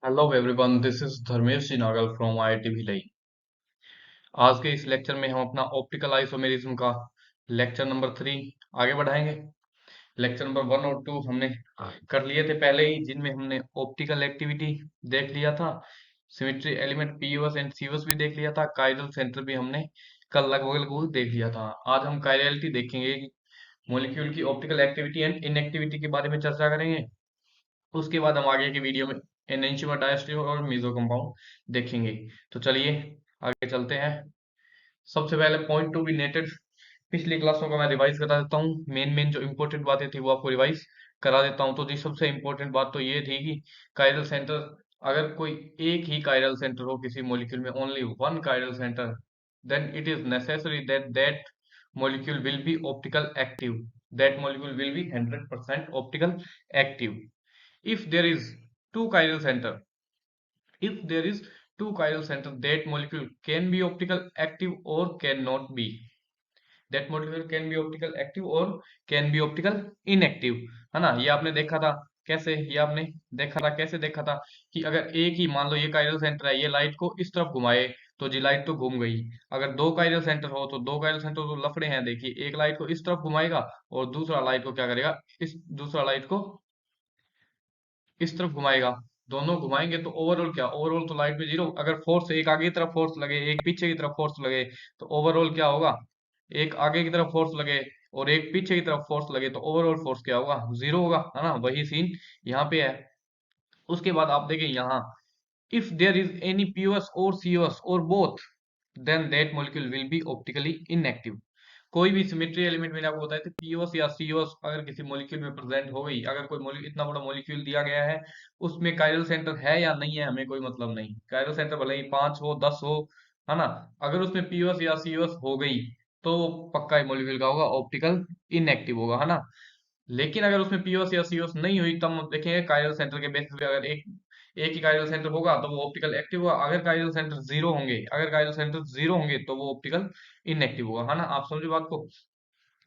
Hello everyone, this is Dharmesh Nagal from IIT Bhilai. आज के इस लेक्चर में हम अपना ऑप्टिकल आइसोमेरिज्म का लेक्चर नंबर 3 आगे बढ़ाएंगे। लेक्चर नंबर 1 और 2 हमने कर लिए थे पहले ही, जिनमें हमने ऑप्टिकल एक्टिविटी देख लिया था, सिमेट्री एलिमेंट पीयूएस एंड सीयूएस भी देख लिया था, कायरल सेंटर भी हमने कल लगभग देख लिया था। आज हम कायरलिटी देखेंगे, मॉलिक्यूल की ऑप्टिकल एक्टिविटी एंड इनएक्टिविटी के बारे में चर्चा करेंगे। उसके बाद हम आगे की वीडियो में एनेंशियमा डायस्ट्रियो और मेसो कंपाउंड देखेंगे। तो चलिए आगे चलते हैं। सबसे पहले पॉइंट टू बी नेटेड पिछली क्लासों का मैं रिवाइज करा देता हूँ। मेन मेन जो इंपॉर्टेंट बातें थी वो आपको रिवाइज करा देता हूँ। तो जी सबसे इंपॉर्टेंट बात तो ये थी कि कायरल सेंटर, अगर कोई एक ही कायरल सेंटर हो किसी मॉलिक्यूल में, only one chiral centre, then it is necessary that that molecule will be optical active, that molecule will be 100% optical active. If there is two chiral center, if there is two chiral center, that molecule can be optical active or cannot be, that molecule can be optical active or can be optical inactive, है ना। ये आपने देखा था कैसे, ये आपने देखा था कैसे, देखा था कि अगर एक ही मान लो ये कायरल सेंटर है, ये लाइट को इस तरफ घुमाए तो जी लाइट तो घूम गई। अगर दो कायरल सेंटर हो तो दो कायरल सेंटर तो लफड़े हैं, देखिए एक लाइट को इस तरफ घुमाएगा और दूसरा लाइट को क्या करेगा, इस दूसरा लाइट को इस तरफ घुमाएगा। दोनों घुमाएंगे तो ओवरऑल क्या, ओवरऑल तो लाइट में जीरो। अगर फोर्स एक आगे की तरफ फोर्स लगे, एक पीछे की तरफ फोर्स लगे, तो ओवरऑल क्या होगा, एक आगे की तरफ फोर्स लगे और एक पीछे की तरफ फोर्स लगे तो ओवरऑल फोर्स क्या होगा, जीरो होगा, है ना। वही सीन यहाँ पे है। उसके बाद आप देखें यहाँ, if there is any POS और सीओएस और both, then that molecule will be optically inactive. कोई भी सिमेट्री एलिमेंट मैंने आपको बताया था, पीओएस या सीओएस अगर किसी मॉलिक्यूल में प्रेजेंट हो गई, अगर कोई मॉलिक्यूल, इतना बड़ा मॉलिक्यूल दिया गया है, उसमें कायरल सेंटर है या नहीं है हमें कोई मतलब नहीं। कायरल सेंटर भले ही 5 हो 10 हो, है ना, अगर उसमें पीओएस या सीओएस हो गई तो वो पक्का मॉलिक्यूल का होगा, ऑप्टिकल इनएक्टिव होगा, है ना। लेकिन अगर उसमें पीओएस या सीओएस नहीं हुई, तब हम देखेंगे कायरल सेंटर के बेसिस पे, अगर एक एक ही कायरल सेंटर होगा तो वो ऑप्टिकल एक्टिव होगा। अगर कायरल सेंटर जीरो होंगे, अगर कायरल सेंटर जीरो होंगे तो वो ऑप्टिकल इनएक्टिव होगा, है ना। आप समझे बात को।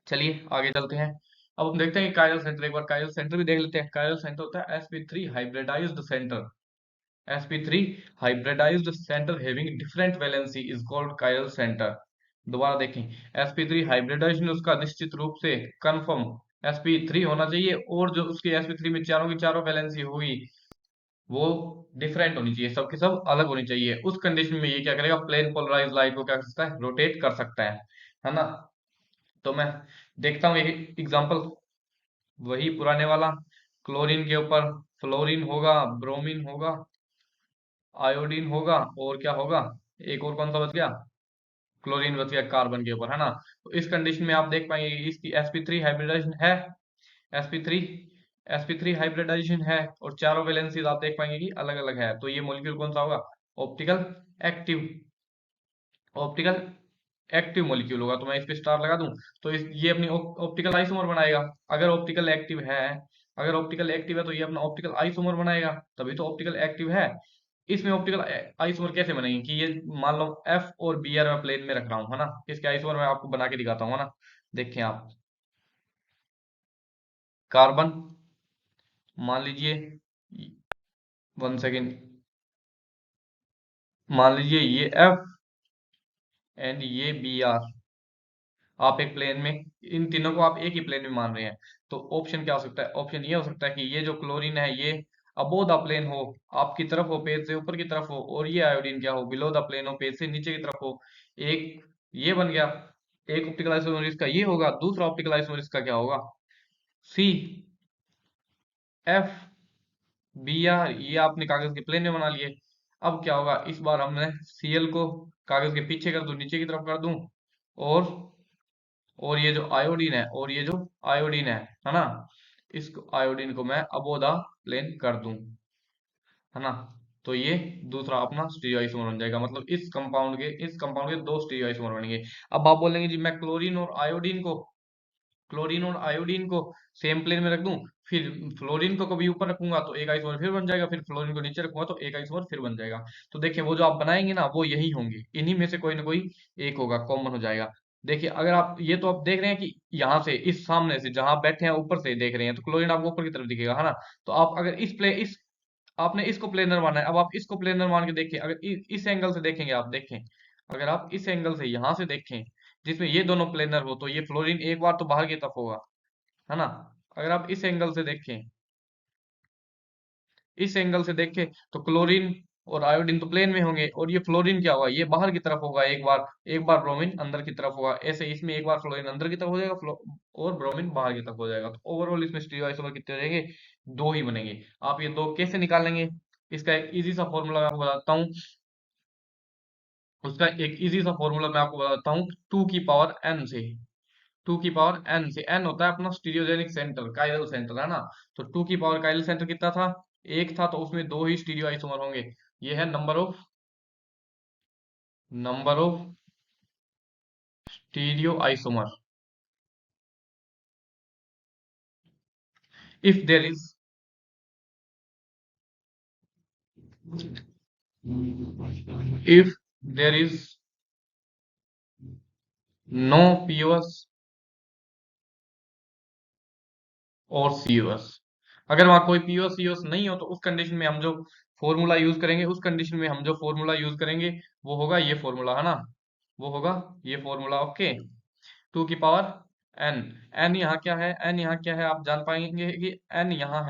चलिए आगे चलते हैं। अब हम देखते हैं कि कायरल सेंटर, एक बार कायरल सेंटर भी देख लेते हैं। कायरल सेंटर होता है sp3 hybridised centre. sp3 hybridised centre having different valency is called chiral centre. दोबारा देखें, sp3 हाइब्रिडाइजेशन उसका निश्चित रूप से कंफर्म sp3 होना चाहिए, और जो उसकी sp3 में चारों की चारों वैलेंसी होगी वो डिफरेंट होनी चाहिए, सबके सब अलग होनी चाहिए। उस कंडीशन में ये क्या करेगा, प्लेन पोलराइज लाइट को क्या कर सकता है, रोटेट कर सकता है ना। तो मैं देखता हूँ एक एग्जांपल, वही पुराने वाला, क्लोरीन के ऊपर फ्लोरीन होगा, ब्रोमीन होगा, आयोडीन होगा, और क्या होगा, एक और कौन सा बच गया, क्लोरीन बच गया कार्बन के ऊपर, है ना। तो इस कंडीशन में आप देख पाएंगे कि इसकी sp3 हाइब्रिडाइजेशन है, sp3 sp3 हाइब्रिडाइजेशन है, और चारों वैलेंसीज आप देख पाएंगे कि अलग अलग है। तो ये मॉलिक्यूल कौन सा होगा, optical active, optical active molecule होगा। तो मैं इस पे स्टार लगा दूं तो ये अपनी ऑप्टिकल आइसोमर बनाएगा। अगर ऑप्टिकल एक्टिव है, अगर ऑप्टिकल एक्टिव है तो ये अपना ऑप्टिकल आइसोमर बनाएगा, तभी तो ऑप्टिकल एक्टिव है। इसमें ऑप्टिकल आइसोमर कैसे बनेंगे कि ये मान लो एफ और बी आर मैं प्लेन में रख रहा हूँ, है ना। इसके आइसोमर मैं आपको बना के दिखाता हूँ, है ना। देखें आप, कार्बन मान लीजिए, 1 सेकेंड, मान लीजिए ये एफ एंड ये बी आर, आप एक प्लेन में, इन तीनों को आप एक ही प्लेन में मान रहे हैं। तो ऑप्शन क्या हो सकता है, ऑप्शन ये हो सकता है कि ये जो क्लोरीन है ये अबोव द प्लेन हो, आपकी तरफ हो, पेज से ऊपर की तरफ हो, और ये आयोडीन क्या हो, बिलो द प्लेन हो, पेज से नीचे की तरफ हो। एक ये बन गया, एक ऑप्टिकल आइसोमर इसका ये होगा, दूसरा ऑप्टिकल आइसोमर इसका क्या होगा, सी एफ बी आर, ये आपने कागज के प्लेन में बना लिए। अब क्या होगा, इस बार हमने सीएल को कागज के पीछे कर दूं, नीचे की तरफ कर दूं, और और ये जो आयोडीन है, और ये जो आयोडीन है ना, इस आयोडीन को मैं अबोव द प्लेन कर दूं, है ना। तो ये दूसरा अपना स्टीरियोआइसोमर बन जाएगा, मतलब इस कंपाउंड के दो स्टीरियोआइसोमर बनेंगे। अब आप बोलेंगे जी मैं क्लोरीन और आयोडीन को सेम प्लेन में रख दूं, फिर फ्लोरीन को कभी ऊपर रखूंगा तो एक आइसोमर फिर बन जाएगा, फिर फ्लोरीन को नीचे रखूंगा तो एक आइसोमर फिर बन जाएगा। तो देखिए वो जो आप बनाएंगे ना वो यही होंगे, इन्हीं में से कोई ना कोई एक होगा, कॉमन हो जाएगा। देखिए अगर आप ये तो आप देख रहे हैं कि यहाँ से, इस सामने से जहां आप बैठे हैं ऊपर से देख रहे हैं तो क्लोरीन आपको ऊपर की तरफ दिखेगा, है ना। तो आप अगर इस आपने इसको प्लेनर माना है, अब आप इसको प्लेनर मान के देखिए, अगर इस एंगल से देखेंगे, आप देखें, अगर आप इस एंगल से यहां से देखें जिसमें ये दोनों प्लेनर हो, तो ये फ्लोरीन एक बार तो बाहर की तरफ होगा, है ना। अगर आप इस एंगल से देखें तो क्लोरीन और आयोडीन तो प्लेन में होंगे, और ये फ्लोरीन क्या होगा, ये बाहर की तरफ होगा, एक बार ब्रोमीन अंदर की तरफ होगा, ऐसे इसमें एक बार फ्लोरीन अंदर की तरफ हो जाएगा, और ब्रोमीन बाहर की तरफ हो जाएगा, तो ओवरऑल इसमें स्टीरियोआइसोमर कितने हो जाएंगे, दो ही बनेंगे। आप ये दो कैसे निकालेंगे, इसका एक इजी सा फॉर्मूला मैं आपको बताता हूँ। उसका एक इजी सा फॉर्मूला मैं आपको बताता हूँ, टू की पावर एन से। टू की पावर एन से, एन होता है अपना स्टीरियोजेनिक सेंटर, काइरल सेंटर, है ना। तो टू की पावर काइरल सेंटर कितना था, एक था, तो उसमें दो ही स्टीरियो आइसोमर होंगे। ये है number of stereo isomer if there is if there is no POS और COS। अगर वहां कोई POS COS नहीं हो, तो उस कंडीशन में हम जो फॉर्मूला यूज करेंगे, वो होगा ये फॉर्मूला, है ना। वो होगा ये फॉर्मूला, ओके। टू की पावर एन। एन यहाँ क्या है, आप जान पाएंगे कि एन यहाँ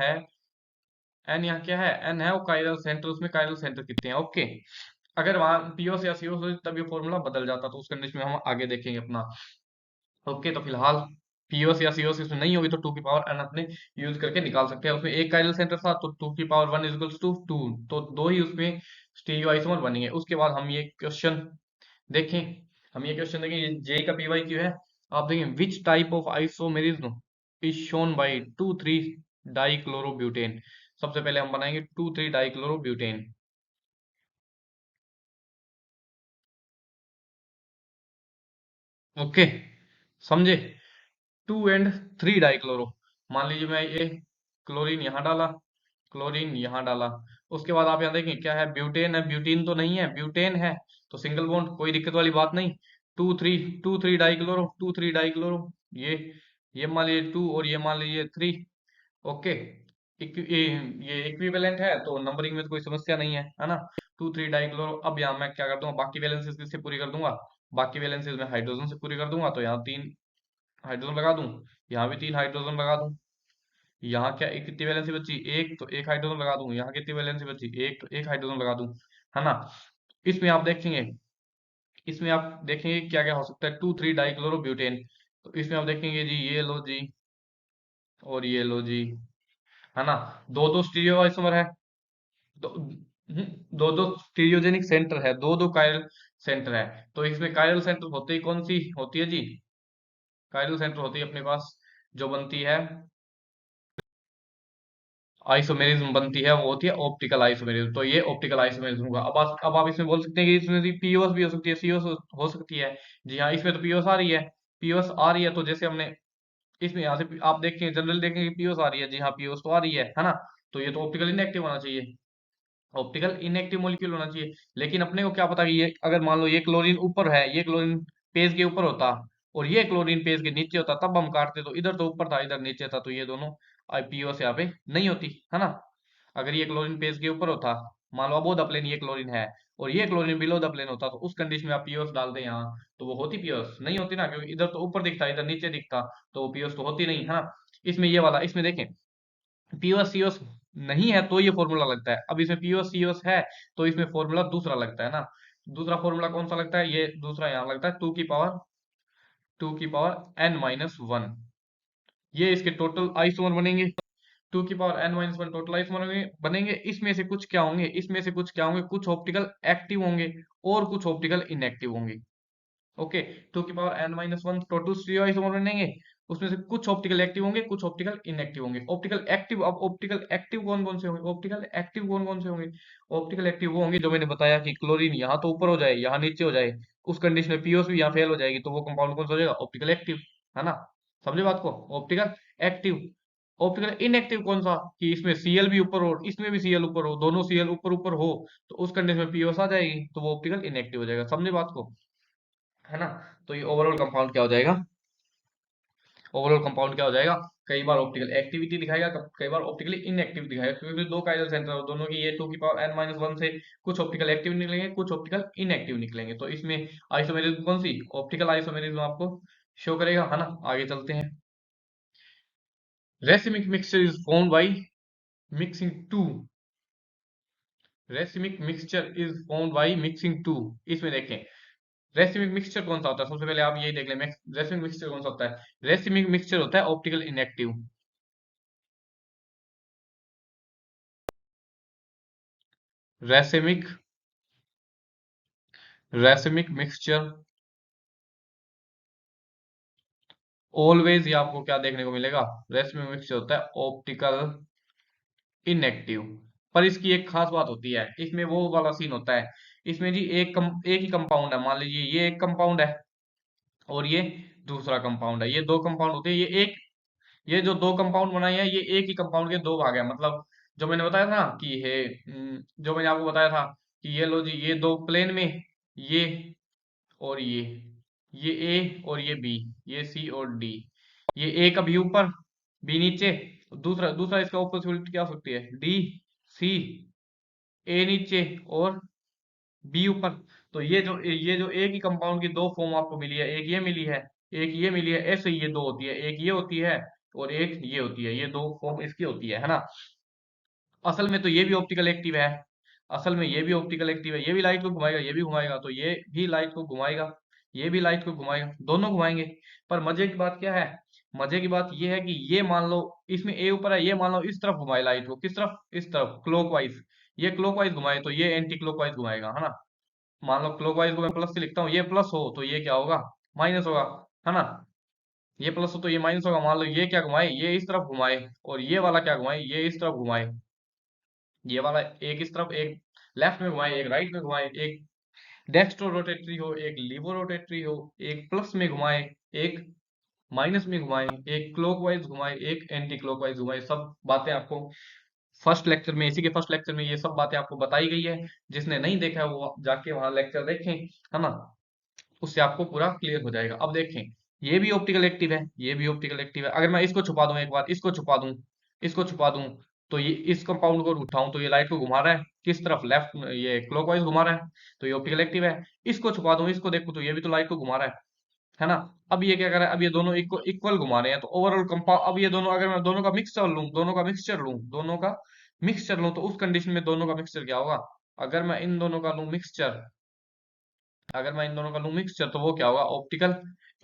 क्या है, एन है वो काइरल सेंटर, उसमें काइरल सेंटर कितने हैं, ओके। अगर वहां पीओस या सीओस हो तब ये फॉर्मूला बदल जाता, तो उस कंडीशन में हम आगे देखेंगे अपना, ओके। तो फिलहाल पीओस या सीओस इसमें नहीं होगी, तो टू की पावर एन अपने यूज करके निकाल सकते हैं। उसमें एक काइरल सेंटर था, तो टू की power one is two two, तो दो ही उसमें स्टीरियो आइसोमर बनेंगे। उसके बाद देखें हम ये क्वेश्चन देखें, ये जे का पीवाई क्यू है। आप देखें, which type of isomerism is shown by two three dichlorobutane. सबसे पहले हम बनाएंगे टू थ्री डाइक्लोरोब्यूटेन, ओके, समझे। टू एंड थ्री डाइक्लोरो, मान लीजिए मैं ये क्लोरीन यहाँ डाला, क्लोरीन यहाँ डाला। उसके बाद आप यहाँ देखें क्या है, ब्यूटेन है, ब्यूटीन तो नहीं है, ब्यूटेन है, तो सिंगल बॉन्ड, कोई दिक्कत वाली बात नहीं। टू थ्री डाइक्लोरो, ये मान लीजिए टू, और ये मान लीजिए थ्री, ओके। ये इक्विवेलेंट है, तो नंबरिंग में तो कोई समस्या नहीं है ना। टू थ्री डाइक्लोरो, अब यहाँ मैं क्या कर दूंगा, बाकी वैलेंसीज किससे पूरी कर दूंगा, बाकी वैलेंसीज में हाइड्रोजन से पूरी कर दूंगा, तो यहाँ तीन हाइड्रोजन लगा दूं, यहाँ भी तीन हाइड्रोजन लगा दूं। यहाँ क्या एक कितनी वैलेंसी बची, एक, तो एक हाइड्रोजन लगा दूं। यहाँ कितनी वैलेंसी बची, एक, तो एक हाइड्रोजन लगा दूं, है ना। इसमें आप देखेंगे इसमें आप देखेंगे क्या क्या हो सकता है, टू थ्री डाइक्लोरोब्यूटेन। तो इसमें आप देखेंगे जी, ये लो जी, और ये लो जी, है ना। दो दो स्टीरियो आइसोमर है, दो दो दो स्टीरियोजेनिक सेंटर है, दो दो कायरल सेंटर है। तो इसमें कायरल सेंटर होते ही कौन सी होती है जी, कायरल सेंटर होती है अपने पास, जो बनती है आइसोमेरिज्म बनती है, वो होती है ऑप्टिकल आइसोमेरिज्म। तो ये ऑप्टिकल आइसोमेरिज्म होगा। अब आप इसमें बोल सकते हैं कि इसमें पीओएस भी हो सकती है, सीओएस हो सकती है। जी हाँ, इसमें तो पीओएस आ रही है, तो जैसे हमने इसमें यहाँ से आप देखेंगे, जनरल देखेंगे पीओएस आ रही है, जी हाँ पीओएस तो आ रही है ना। तो ये तो ऑप्टिकल इनएक्टिव होना चाहिए, ऑप्टिकल इनएक्टिव मॉलिक्यूल होना चाहिए। लेकिन अपने को क्या पता कि ये अगर मान लो ये क्लोरीन ऊपर है, ये क्लोरीन पेज के ऊपर होता, और ये क्लोरीन पेज के नीचे होता, तब हम काटते, तो इधर तो ऊपर था, इधर नीचे था, तो ये दोनों पीओएस यहाँ पे नहीं होती, है ना। अगर ये क्लोरीन पेज के ऊपर होता, मान लो अबो द प्लेन ये क्लोरीन है, और ये क्लोरीन बिलो द प्लेन होता, तो उस कंडीशन में आप पीओएस डाल दें यहाँ, तो वो होती पीओएस नहीं होती ना, क्योंकि इधर तो ऊपर दिखता, इधर नीचे दिखता, तो वो पीओएस तो होती नहीं, है ना। इसमें ये वाला, इसमें देखें पीओएस सीओएस नहीं है, तो ये फॉर्मूला लगता है। अब इसमें पीओएस सीओएस है, तो इसमें फॉर्मूला दूसरा लगता है ना। दूसरा फॉर्मूला कौन सा लगता है, ये दूसरा यहाँ लगता है, टू की पावर एन माइनस वन। ये इसके टोटल आइसोमर बनेंगे, टू की power n minus one total isomer बनेंगे। इसमें से कुछ क्या होंगे, कुछ ऑप्टिकल एक्टिव होंगे, और कुछ ऑप्टिकल इनएक्टिव होंगे, ओके। टू की power n minus one total stereo isomer बनेंगे, उसमें से कुछ ऑप्टिकल एक्टिव होंगे, कुछ ऑप्टिकल इनएक्टिव होंगे। ऑप्टिकल एक्टिव कौन कौन से होंगे, ऑप्टिकल एक्टिव वो होंगे जो मैंने बताया कि क्लोरीन यहाँ तो ऊपर हो जाए, यहाँ नीचे हो जाए, उस कंडीशन में पीओस भी यहाँ फेल हो जाएगी, तो वो कंपाउंड कौन सा हो जाएगा, ऑप्टिकल एक्टिव, है ना। समझे बात को, ऑप्टिकल एक्टिव। ऑप्टिकल इनएक्टिव कौन सा, कि इसमें सीएल भी ऊपर हो, इसमें भी सीएल ऊपर हो, दोनों सीएल ऊपर ऊपर हो, तो उस कंडीशन में पीओस आ जाएगी, तो वो ऑप्टिकल इनएक्टिव हो जाएगा। समझे बात को, है ना। तो ये ओवरऑल कंपाउंड क्या हो जाएगा, ओवरऑल कंपाउंड क्या हो जाएगा, कई बार ऑप्टिकल एक्टिविटी दिखाएगा, कई बार ऑप्टिकली इनएक्टिव दिखाएगा, क्योंकि दो काइरल सेंटर है, दोनों की ये 2 की पावर n-1 से कुछ ऑप्टिकल एक्टिव निकलेंगे, कुछ ऑप्टिकल इनएक्टिव निकलेंगे। तो इसमें आइसोमेरिज्म कौन सी, ऑप्टिकल आइसोमेरिज्म आपको शो करेगा, है ना। आगे चलते हैं। Racemic mixture is formed by mixing two, racemic mixture is formed by mixing two. इसमें देखें रेसिमिक मिक्सचर कौन सा होता है, सबसे पहले आप यही देख लें, रेसिमिक मिक्सचर कौन सा होता है। रेसिमिक मिक्सचर होता है optical inactive. Racemic racemic mixture always ये आपको क्या देखने को मिलेगा, रेसिमिक मिक्सचर होता है ऑप्टिकल इनएक्टिव। पर इसकी एक खास बात होती है, इसमें वो वाला सीन होता है, इसमें जी एक ही कंपाउंड है, मान लीजिए ये एक कंपाउंड है और ये दूसरा कंपाउंड है, ये दो कंपाउंड होते हैं, ये जो दो कंपाउंड बनाए हैं ये एक ही कंपाउंड के दो भाग है। मतलब जो मैंने बताया था कि है जो मैंने आपको बताया था कि ये लो जी, ये दो प्लेन में, ये और ये ए और ये बी, ये सी और डी, ये ए का बी ऊपर बी नीचे, दूसरा दूसरा इसका ऑपोजिट क्या हो सकती है, डी सी, ए नीचे और बी ऊपर। तो ये जो एक ही कंपाउंड की दो फॉर्म आपको मिली है, एक ये मिली है, एक ये मिली है, ऐसे ही ये दो होती है, एक ये होती है और एक ये होती है, ये दो फॉर्म इसकी होती है ना। असल में तो ये भी ऑप्टिकल एक्टिव है, असल में ये भी ऑप्टिकल एक्टिव है, ये भी लाइट को घुमाएगा, ये भी घुमाएगा, तो ये भी लाइट को घुमाएगा, ये भी लाइट को घुमाएगा, दोनों घुमाएंगे। पर मजे की बात क्या है, मजे की बात ये है कि ये मान लो इसमें ए ऊपर है, ये मान लो इस तरफ घुमाए लाइट को, किस तरफ, इस तरफ क्लॉकवाइज, ये क्लॉकवाइज घुमाए तो ये एंटी क्लॉकवाइज घुमाएगा, है ना। मान लो क्लॉकवाइज को मैं प्लस से लिखता हूँ, ये प्लस हो तो ये क्या होगा, माइनस होगा, है ना। ये प्लस हो तो ये माइनस होगा। मान लो ये क्या घुमाए, ये इस तरफ घुमाए, और ये वाला क्या घुमाए, ये इस तरफ घुमाए, ये वाला एक इस तरफ, एक लेफ्ट में घुमाए, एक राइट में घुमाए, एक डेक्स्ट्रो रोटेटरी हो, एक लीवो रोटेटरी हो, एक प्लस में घुमाए, एक माइनस में घुमाए, एक क्लॉकवाइज घुमाए, एक एंटी क्लॉकवाइज घुमाए। सब बातें आपको फर्स्ट लेक्चर में, इसी के फर्स्ट लेक्चर में ये सब बातें आपको बताई गई है। जिसने नहीं देखा है वो जाके वहां लेक्चर देखें, है ना, उससे आपको पूरा क्लियर हो जाएगा। अब देखें, ये भी ऑप्टिकल एक्टिव है, ये भी ऑप्टिकल एक्टिव है। अगर मैं इसको छुपा दूं, एक बार इसको छुपा दूं, इसको छुपा दूं, तो ये इस कंपाउंड को उठाऊं तो ये लाइट को घुमा रहा है, किस तरफ, लेफ्ट, ये क्लॉकवाइज घुमा रहा है, तो ये ऑप्टिकल एक्टिव है। इसको छुपा दूं, इसको देखूं तो ये भी तो लाइट को घुमा रहा है ना। अब ये क्या कर रहा है, अब ये दोनों इक्वल घुमा रहे हैं, तो ओवरऑल कंपाउंड, अब ये दोनों अगर मैं दोनों का मिक्सचर लूं, दोनों का मिक्सचर लूं, तो उस कंडीशन में दोनों का मिक्सचर क्या होगा, अगर मैं इन दोनों का लूं मिक्सचर, अगर मैं इन दोनों का लूं मिक्सचर, तो वो क्या होगा, ऑप्टिकल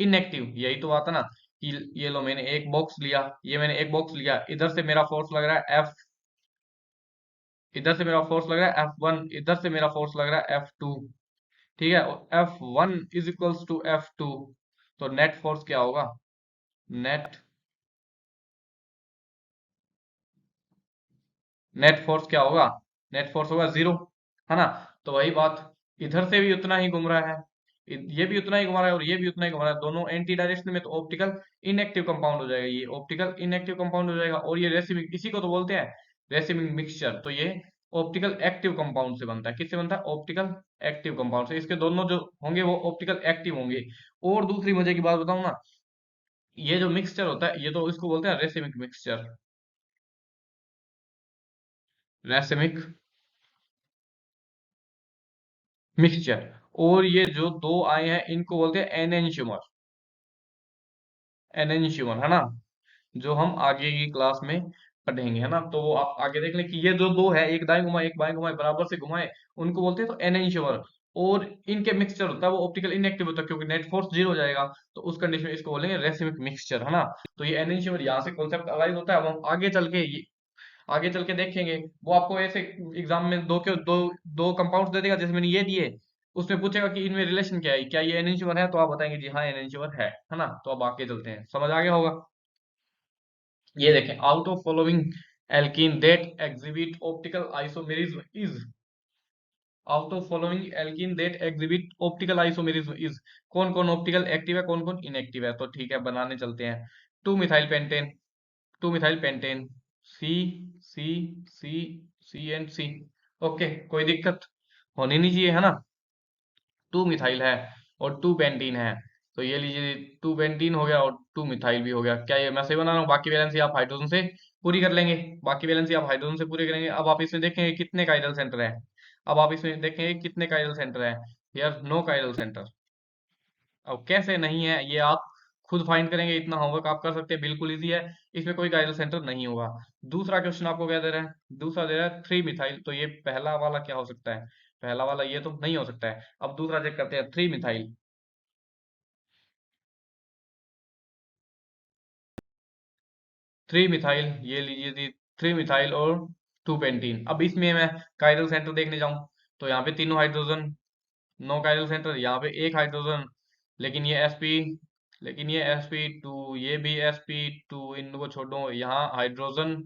इनएक्टिव। यही तो बात है ना कि ये लो, मैंने एक बॉक्स लिया, ये मैंने एक बॉक्स लिया, इधर से मेरा फोर्स लग रहा है एफ, इधर से मेरा फोर्स लग रहा है F1, इधर से मेरा फोर्स लग रहा है F2, ठीक है, और F1 is equals to F2, तो नेट फोर्स क्या होगा, नेट नेट फोर्स क्या होगा, नेट फोर्स होगा 0, है ना। तो वही बात, इधर से भी उतना ही घूम रहा है, ये भी उतना ही घुमा रहा है और ये भी उतना ही घुमा रहा है, दोनों एंटी डायरेक्शन में, तो ऑप्टिकल इनएक्टिव कंपाउंड हो जाएगा, ये ऑप्टिकल इनएक्टिव कंपाउंड हो जाएगा। और ये रेसिमिक, इसी को तो बोलते हैं रेसिमिक मिक्सचर। तो ये ऑप्टिकल एक्टिव कंपाउंड से बनता है, किससे बनता है, ऑप्टिकल एक्टिव कंपाउंड से। इसके दोनों जो होंगे वो ऑप्टिकल एक्टिव होंगे। और दूसरी मजे की बात बताऊं ना, ये जो मिक्सचर होता है, ये तो इसको बोलते हैं रेसिमिक मिक्सचर, रेसिमिक मिक्सचर। और ये जो दो आए हैं इनको बोलते हैं एनेंशियमर, एनेंशियमर, है ना, जो हम आगे की क्लास में पढ़ेंगे, है ना। तो वो आप आगे देख लें कि ये जो दो है, एक दाएं घुमाए एक बाएं घुमाए बराबर से घुमाए, उनको बोलते हैं तो एनेंशियमर। और इनके मिक्सचर होता है वो ऑप्टिकल इनएक्टिव होता है, क्योंकि नेट फोर्स 0 हो जाएगा, तो उस कंडीशन में इसको बोलेंगे रेसिमिक मिक्सचर, है ना। तो ये एनेंशियमर यहाँ से कॉन्सेप्ट अराइज होता है। अब हम आगे चल के देखेंगे, वो आपको ऐसे एग्जाम में दो दो कंपाउंड्स दे देगा, जैसे मैंने ये दिए, उसमें पूछेगा कि इनमें रिलेशन क्या है, क्या ये एनेंशियमर है, तो आप बताएंगे जी हाँ एनेंशियमर है ना। तो अब आगे चलते हैं, समझ आ गया होगा। ये देखें, out of following alkene that exhibit optical isomerism is, out of following alkene that exhibit optical isomerism is, कौन कौन ऑप्टिकल एक्टिव है, कौन कौन इनएक्टिव है। तो ठीक है, बनाने चलते हैं। Two methyl pentane, two methyl pentane, C C C C and C, okay, कोई दिक्कत होनी नहीं चाहिए, है ना। टू मिथाइल है और टू पेंटीन है, तो ये लीजिए, टू पेंटीन हो गया और टू मिथाइल भी हो गया। क्या ये मैं सही बना रहा हूँ? बाकी वैलेंसी आप हाइड्रोजन से पूरी कर लेंगे। बाकी वैलेंसी आप हाइड्रोजन से पूरी करेंगे। अब आप इसमें देखेंगे कितने काइरल सेंटर है। अब आप इसमें देखेंगे कितने काइरल सेंटर है। यार नो काइरल सेंटर। अब कैसे नहीं है ये आप खुद फाइंड करेंगे। इतना होमवर्क आप कर सकते हैं, बिल्कुल इजी है। इसमें कोई काइरल सेंटर नहीं होगा। दूसरा क्वेश्चन आपको क्या दे रहा है? दूसरा दे रहा है थ्री मिथाइल। तो ये पहला वाला क्या हो सकता है? पहला वाला ये तो नहीं हो सकता है। अब दूसरा चेक करते हैं, थ्री मिथाइल। थ्री मिथाइल, ये लीजिए जी, थ्री मिथाइल और टू पेंटीन। अब इसमें मैं काइरल सेंटर देखने जाऊं तो यहाँ पे तीनों हाइड्रोजन, नो काइरल सेंटर। यहाँ पे एक हाइड्रोजन, लेकिन ये sp, लेकिन ये sp2, ये भी sp2, इनको छोड़ो। यहाँ हाइड्रोजन,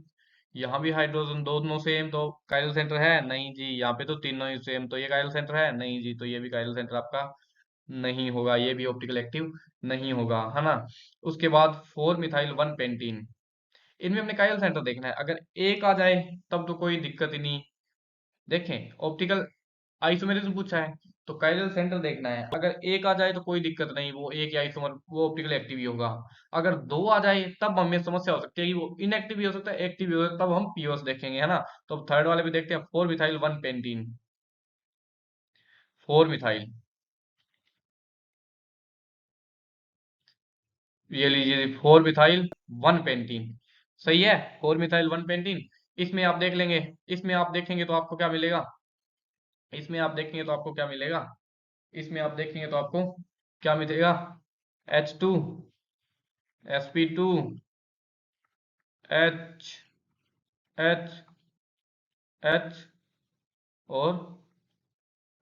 यहाँ भी हाइड्रोजन, दोनों सेम। तो काइरल सेंटर है नहीं जी। यहाँ पे तो तीनों ही सेम, तो ये काइरल सेंटर है नहीं जी। तो ये भी काइरल सेंटर आपका नहीं होगा, ये भी ऑप्टिकल एक्टिव नहीं होगा, है ना। उसके बाद फोर मिथाइल वन पेंटीन। इनमें हमने काइरल सेंटर देखना है। अगर एक आ जाए तब तो कोई दिक्कत ही नहीं। देखें, ऑप्टिकल आइसोमेरिज्म पूछा है तो काइरल सेंटर देखना है। अगर एक आ जाए तो कोई दिक्कत नहीं, वो एक या आइसोमर वो ऑप्टिकल एक्टिव ही होगा। अगर दो आ जाए तब हमें समस्या हो सकती है कि वो इनएक्टिव भी हो सकता है, एक्टिव भी हो सकता है। तब हम पीओएस देखेंगे, है ना। तो अब थर्ड वाले भी देखते हैं, four methyl one pentene. Four methyl, ये लीजिए, फोर मिथाइल वन पेंटीन। सही है, फोर मिथाइल वन पेंटीन। इसमें आप देख लेंगे, इसमें आप देखेंगे तो आपको क्या मिलेगा? इसमें आप देखेंगे तो आपको क्या मिलेगा? इसमें आप देखेंगे तो आपको क्या मिलेगा? H2, sp2, H, H, H और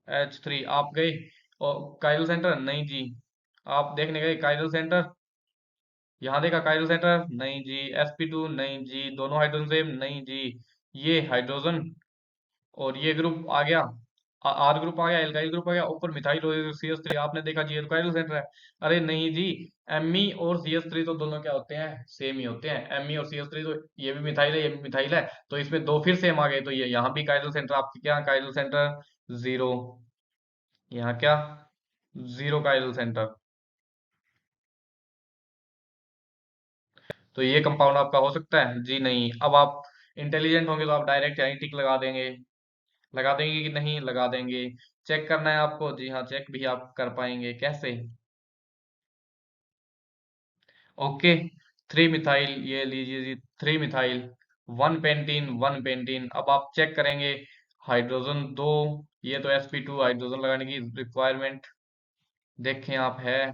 H3। आप गए और काइरल सेंटर नहीं जी। आप देखने गए काइरल सेंटर, यहाँ देखा काइरल सेंटर नहीं जी। sp2 नहीं जी, दोनों हाइड्रोजन सेम नहीं जी। ये हाइड्रोजन और ये ग्रुप आ गया, आर ग्रुप आ गया, एल्काइल ग्रुप आ गया, ऊपर मिथाइल और CH3। आपने देखा जी, ये तो काइरल सेंटर है। अरे नहीं जी, Me और CH3 तो दोनों क्या होते हैं? सेम ही होते हैं। Me और CH3 तो ये भी मिथाइल है, ये भी मिथाइल है। तो इसमें दो फिर सेम आ गए। तो ये यहाँ भी काइरल सेंटर आपके क्या? Chiral centre zero. यहाँ क्या? Zero chiral centre. तो ये कंपाउंड आपका हो सकता है जी? नहीं। अब आप इंटेलिजेंट होंगे तो आप डायरेक्ट यहीं टिक लगा देंगे। लगा देंगे कि नहीं? लगा देंगे। चेक करना है आपको? जी हाँ, चेक भी आप कर पाएंगे। कैसे? ओके, थ्री मिथाइल, ये लीजिए जी, three methyl one pentene, one pentene. अब आप चेक करेंगे, हाइड्रोजन दो, ये तो sp2 हाइड्रोजन लगाने की रिक्वायरमेंट देखें आप है,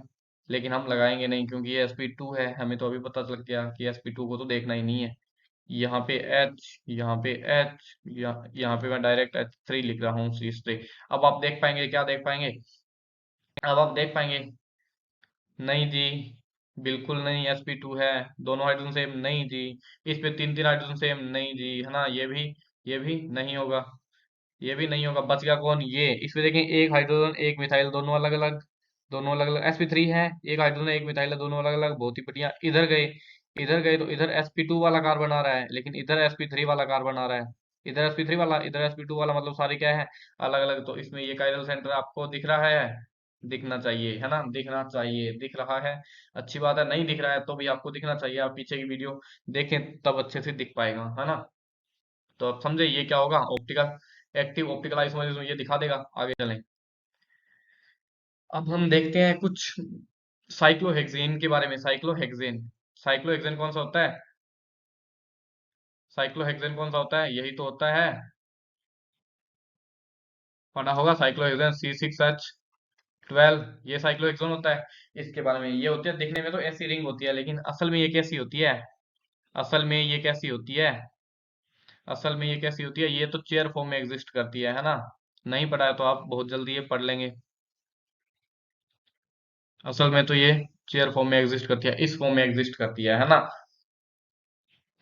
लेकिन हम लगाएंगे नहीं क्योंकि ये sp2 है। हमें तो अभी पता चल गया कि sp2 को तो देखना ही नहीं है। यहाँ पे H, यहाँ पे H, यहाँ पे मैं डायरेक्ट H3 लिख रहा हूँ, C3। अब आप देख पाएंगे, क्या देख पाएंगे? अब आप देख पाएंगे नहीं जी, बिल्कुल नहीं। sp2 है, दोनों हाइड्रोजन सेम नहीं जी। इस पे तीन तीन हाइड्रोजन सेम नहीं जी, है ना। ये भी नहीं होगा, ये भी नहीं होगा। बच गया कौन? ये। इसमें देखें, एक हाइड्रोजन एक मिथाइल, दोनों अलग अलग, दोनों अलग अलग। sp3 है, एक हाइड्रोजन एक मिथाइल है, दोनों अलग अलग। बहुत ही बढ़िया। इधर गए, इधर गए तो इधर sp2 वाला कार्बन आ रहा है, लेकिन इधर sp3 वाला कार्बन आ रहा है। इधर sp3 वाला, इधर sp2 वाला, मतलब सारे क्या है? अलग अलग। तो इसमें ये काइरल सेंटर आपको दिख रहा है? दिखना चाहिए, है ना। दिखना चाहिए, दिख रहा है, अच्छी बात है। नहीं दिख रहा है तो भी आपको दिखना चाहिए। आप पीछे की वीडियो देखें तब अच्छे से दिख पाएगा, है ना। तो अब समझे ये क्या होगा? ऑप्टिकल एक्टिव ऑप्टिकल आइसोमरिज्म ये दिखा देगा। आगे चलें। अब हम देखते हैं कुछ साइक्लोहेक्सेन के बारे में। साइक्लोहेक्सेन, साइक्लोहेक्सेन कौन सा होता है? साइक्लोहेक्सेन कौन सा होता है? यही तो होता है, पढ़ा होगा। साइक्लोहेक्सेन C6H12, ये साइक्लोहेक्सेन होता है। इसके बारे में ये होती है, दिखने में तो ऐसी रिंग होती है, लेकिन असल में ये कैसी होती है? असल में ये कैसी होती है? असल में ये कैसी होती है? ये तो चेयर फॉर्म में एग्जिस्ट करती है ना। नहीं पढ़ा है तो आप बहुत जल्दी ये पढ़ लेंगे। असल में तो ये चेयर फॉर्म में एग्जिस्ट करती है, इस फॉर्म में एग्जिस्ट करती है ना।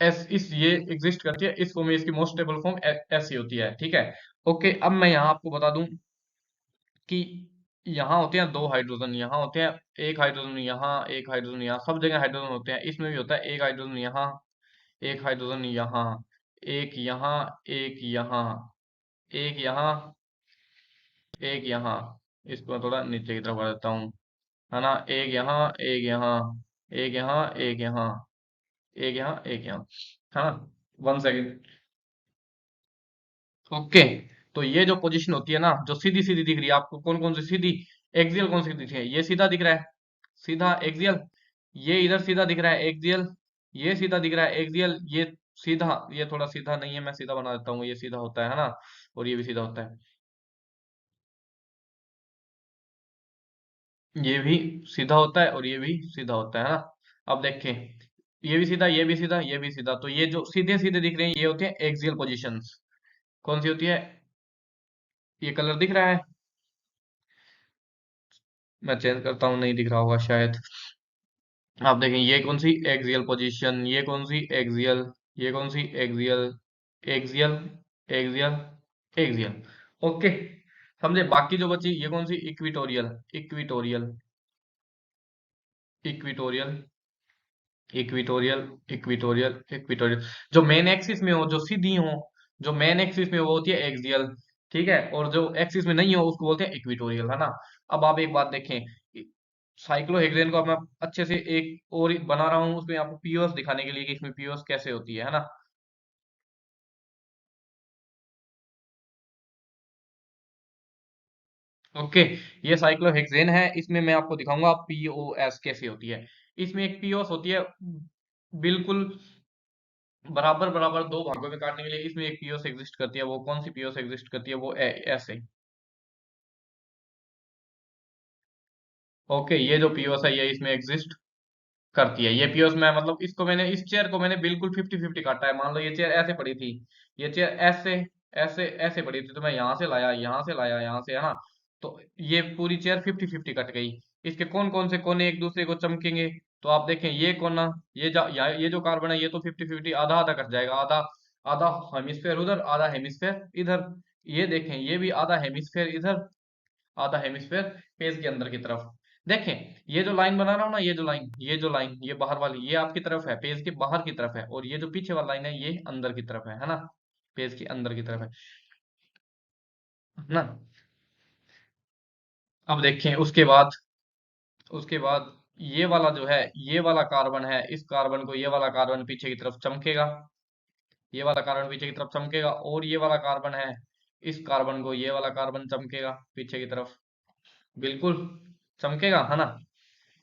इस ये एग्जिस्ट करती है इस फॉर्म में। इसकी मोस्ट स्टेबल फॉर्म ऐसी होती है, ठीक है। ओके, अब मैं यहाँ आपको बता दूं कि यहाँ होते हैं दो हाइड्रोजन, यहाँ होते हैं एक हाइड्रोजन, यहाँ एक हाइड्रोजन, यहाँ सब जगह हाइड्रोजन होते हैं। इसमें भी होता है एक हाइड्रोजन यहाँ, एक हाइड्रोजन यहाँ, एक यहाँ, एक यहाँ, एक यहाँ, एक यहाँ। इसको मैं थोड़ा नीचे की तरफ कर देता हूँ। है ना, एक यहाँ, एक यहाँ, एक यहाँ, एक यहाँ, एक यहाँ, एक यहाँ, है ना। 1 सेकेंड। ओके। तो ये जो पोजीशन होती है ना, जो सीधी सीधी दिख रही है आपको, कौन कौन सी सीधी, एक्सियल कौन सी दिख रही है, ये सीधा दिख रहा है, सीधा एक्सियल। ये इधर सीधा दिख रहा है एक्सियल। ये सीधा दिख रहा है एक्सियल। ये सीधा, ये थोड़ा सीधा नहीं है, मैं सीधा बना देता हूँ, ये सीधा होता है ना। और ये भी सीधा होता है। ये भी सीधा होता है और ये भी सीधा होता है ना। अब देखें, ये भी सीधा, ये भी सीधा, ये भी सीधा, तो ये जो सीधे सीधे दिख रहे हैं ये होते हैं एक्सियल पोजीशंस। कौन सी होती है, ये कलर दिख रहा है, मैं चेंज करता हूँ, नहीं दिख रहा होगा शायद। आप देखें, ये कौन सी एक्सियल पोजीशन, ये कौन सी एक्सियल, ये कौन सी axial, axial, axial, axial. Okay, समझे। बाकी जो बची ये कौन सी, equatorial, equatorial, equatorial, equatorial, equatorial, equatorial. जो मेन एक्सिस में हो, जो सीधी हो, जो मेन एक्सिस में हो, वो होती है एक्सियल। ठीक है, और जो एक्सिस में नहीं हो उसको बोलते हैं इक्विटोरियल, है ना। अब आप एक बात देखें, साइक्लोहेक्सेन को अब मैं अच्छे से एक और बना रहा हूँ, उसमें आपको पीओएस दिखाने के लिए कि इसमें पीओएस कैसे होती है ना। ओके, ये साइक्लोहेक्सेन है, इसमें मैं आपको दिखाऊंगा पीओएस कैसे होती है। इसमें एक पीओएस होती है, बिल्कुल बराबर बराबर दो भागों में काटने के लिए इसमें एक पीओएस एग्जिस्ट करती है। वो कौन सी पीओएस एग्जिस्ट करती है, वो ऐसे। ओके, ये जो पीओएस है ये इसमें एग्जिस्ट करती है। ये पीओएस मैं मतलब इसको मैंने, इस चेयर को मैंने बिल्कुल 50-50 काटा है। मान लो ये चेयर ऐसे पड़ी थी, ये चेयर ऐसे, ऐसे ऐसे पड़ी थी, तो मैं यहाँ से लाया, यहाँ से लाया, यहाँ से, है ना। तो ये पूरी चेयर 50-50 कट गई। इसके कौन कौन से कोने एक दूसरे को चमकेंगे, तो आप देखें ये कोना, ये जो कार्बन है ये तो 50-50 आधा आधा कट जाएगा, आधा आधा हेमिस्फेयर उधर, आधा हेमिस्फेयर इधर। ये देखें, ये भी आधा हेमिस्फेयर इधर, आधा हेमिस्फेयर पेज के अंदर की तरफ। देखें, ये जो लाइन बना रहा हूं ना, ये जो लाइन, ये जो लाइन, ये बाहर वाली, ये आपकी तरफ है, पेज के बाहर की तरफ है, और ये जो पीछे वाला लाइन है ये अंदर की तरफ है ना, पेज के अंदर की तरफ है ना। अब देखें, उसके बाद ये वाला जो है, ये वाला कार्बन है, इस कार्बन को ये वाला कार्बन पीछे की तरफ चमकेगा, ये वाला कार्बन पीछे की तरफ चमकेगा, और ये वाला कार्बन है, इस कार्बन को ये वाला कार्बन चमकेगा पीछे की तरफ, बिल्कुल चमकेगा, है ना।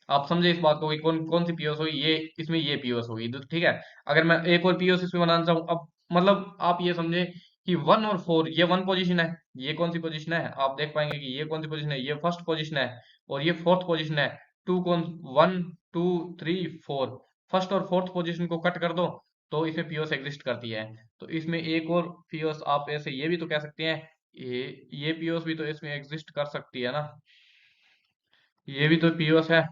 आप समझे इस बात को कि कौन कौन सी पीओएस होगी, ये इसमें ये पीओएस होगी, तो ठीक है। अगर मैं एक और पीओएस इसमें बनाना चाहूँ, अब मतलब आप ये समझे कि 1 और 4 ये 1 पोजीशन है, ये कौन सी पोजीशन है, आप देख पाएंगे कि ये कौन सी पोजीशन है, ये फर्स्ट पोजीशन है, और ये फोर्थ पोजीशन है। टू कौन, 1 2 3 4, फर्स्ट और फोर्थ पोजीशन को कट कर दो तो इसमें पीओएस एग्जिस्ट करती है। तो इसमें एक और पीओएस आप ऐसे ये भी तो कह सकते हैं, ये पीओएस भी तो इसमें एग्जिस्ट कर सकती है ना, ये भी तो पीओएस है,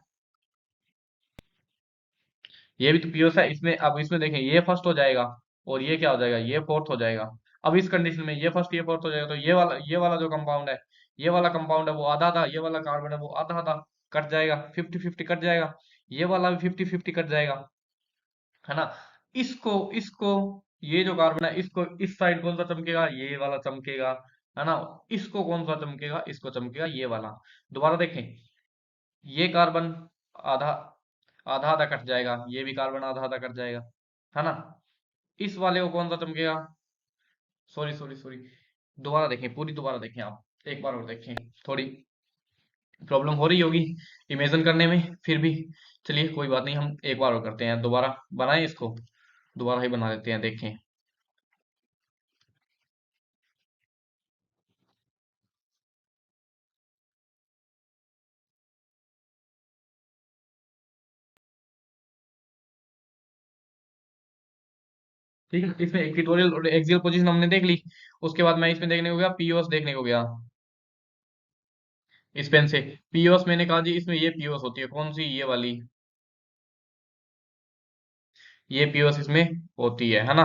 ये भी तो पीओएस है इसमें। अब इसमें देखें, ये फर्स्ट हो जाएगा और ये क्या हो जाएगा, ये फोर्थ हो जाएगा। अब इस कंडीशन में ये फर्स्ट ये फोर्थ हो जाएगा, तो ये वाला जो कंपाउंड है, ये वाला कंपाउंड है वो आधा आधा, ये वाला कार्बन है वो आधा आधा कट जाएगा, 50-50 कट जाएगा। ये वाला भी 50-50 कट जाएगा, है ना। इसको इसको ये जो कार्बन है इसको इस साइड कौन सा चमकेगा, ये वाला चमकेगा, है ना। इसको कौन सा चमकेगा, इसको चमकेगा ये वाला। दोबारा देखें, ये कार्बन आधा आधा आधा कट जाएगा, ये भी कार्बन आधा आधा कट जाएगा, है ना। इस वाले को कौन सा चमकेगा, सॉरी सॉरी सॉरी, दोबारा देखें, पूरी दोबारा देखें, आप एक बार और देखें, थोड़ी प्रॉब्लम हो रही होगी इमेजिन करने में, फिर भी चलिए कोई बात नहीं, हम एक बार और करते हैं, दोबारा बनाएं इसको, दोबारा ही बना देते हैं, देखें। ठीक है, इसमें इक्वेटोरियल और एक्सियल पोजीशन हमने देख ली। उसके बाद मैं इसमें देखने को गया, पीओएस देखने को गया, इस पेन से। पीओएस मैंने कहा जी, इसमें ये पीओएस होती है, कौन सी, ये वाली, ये पीओएस इसमें होती है ना।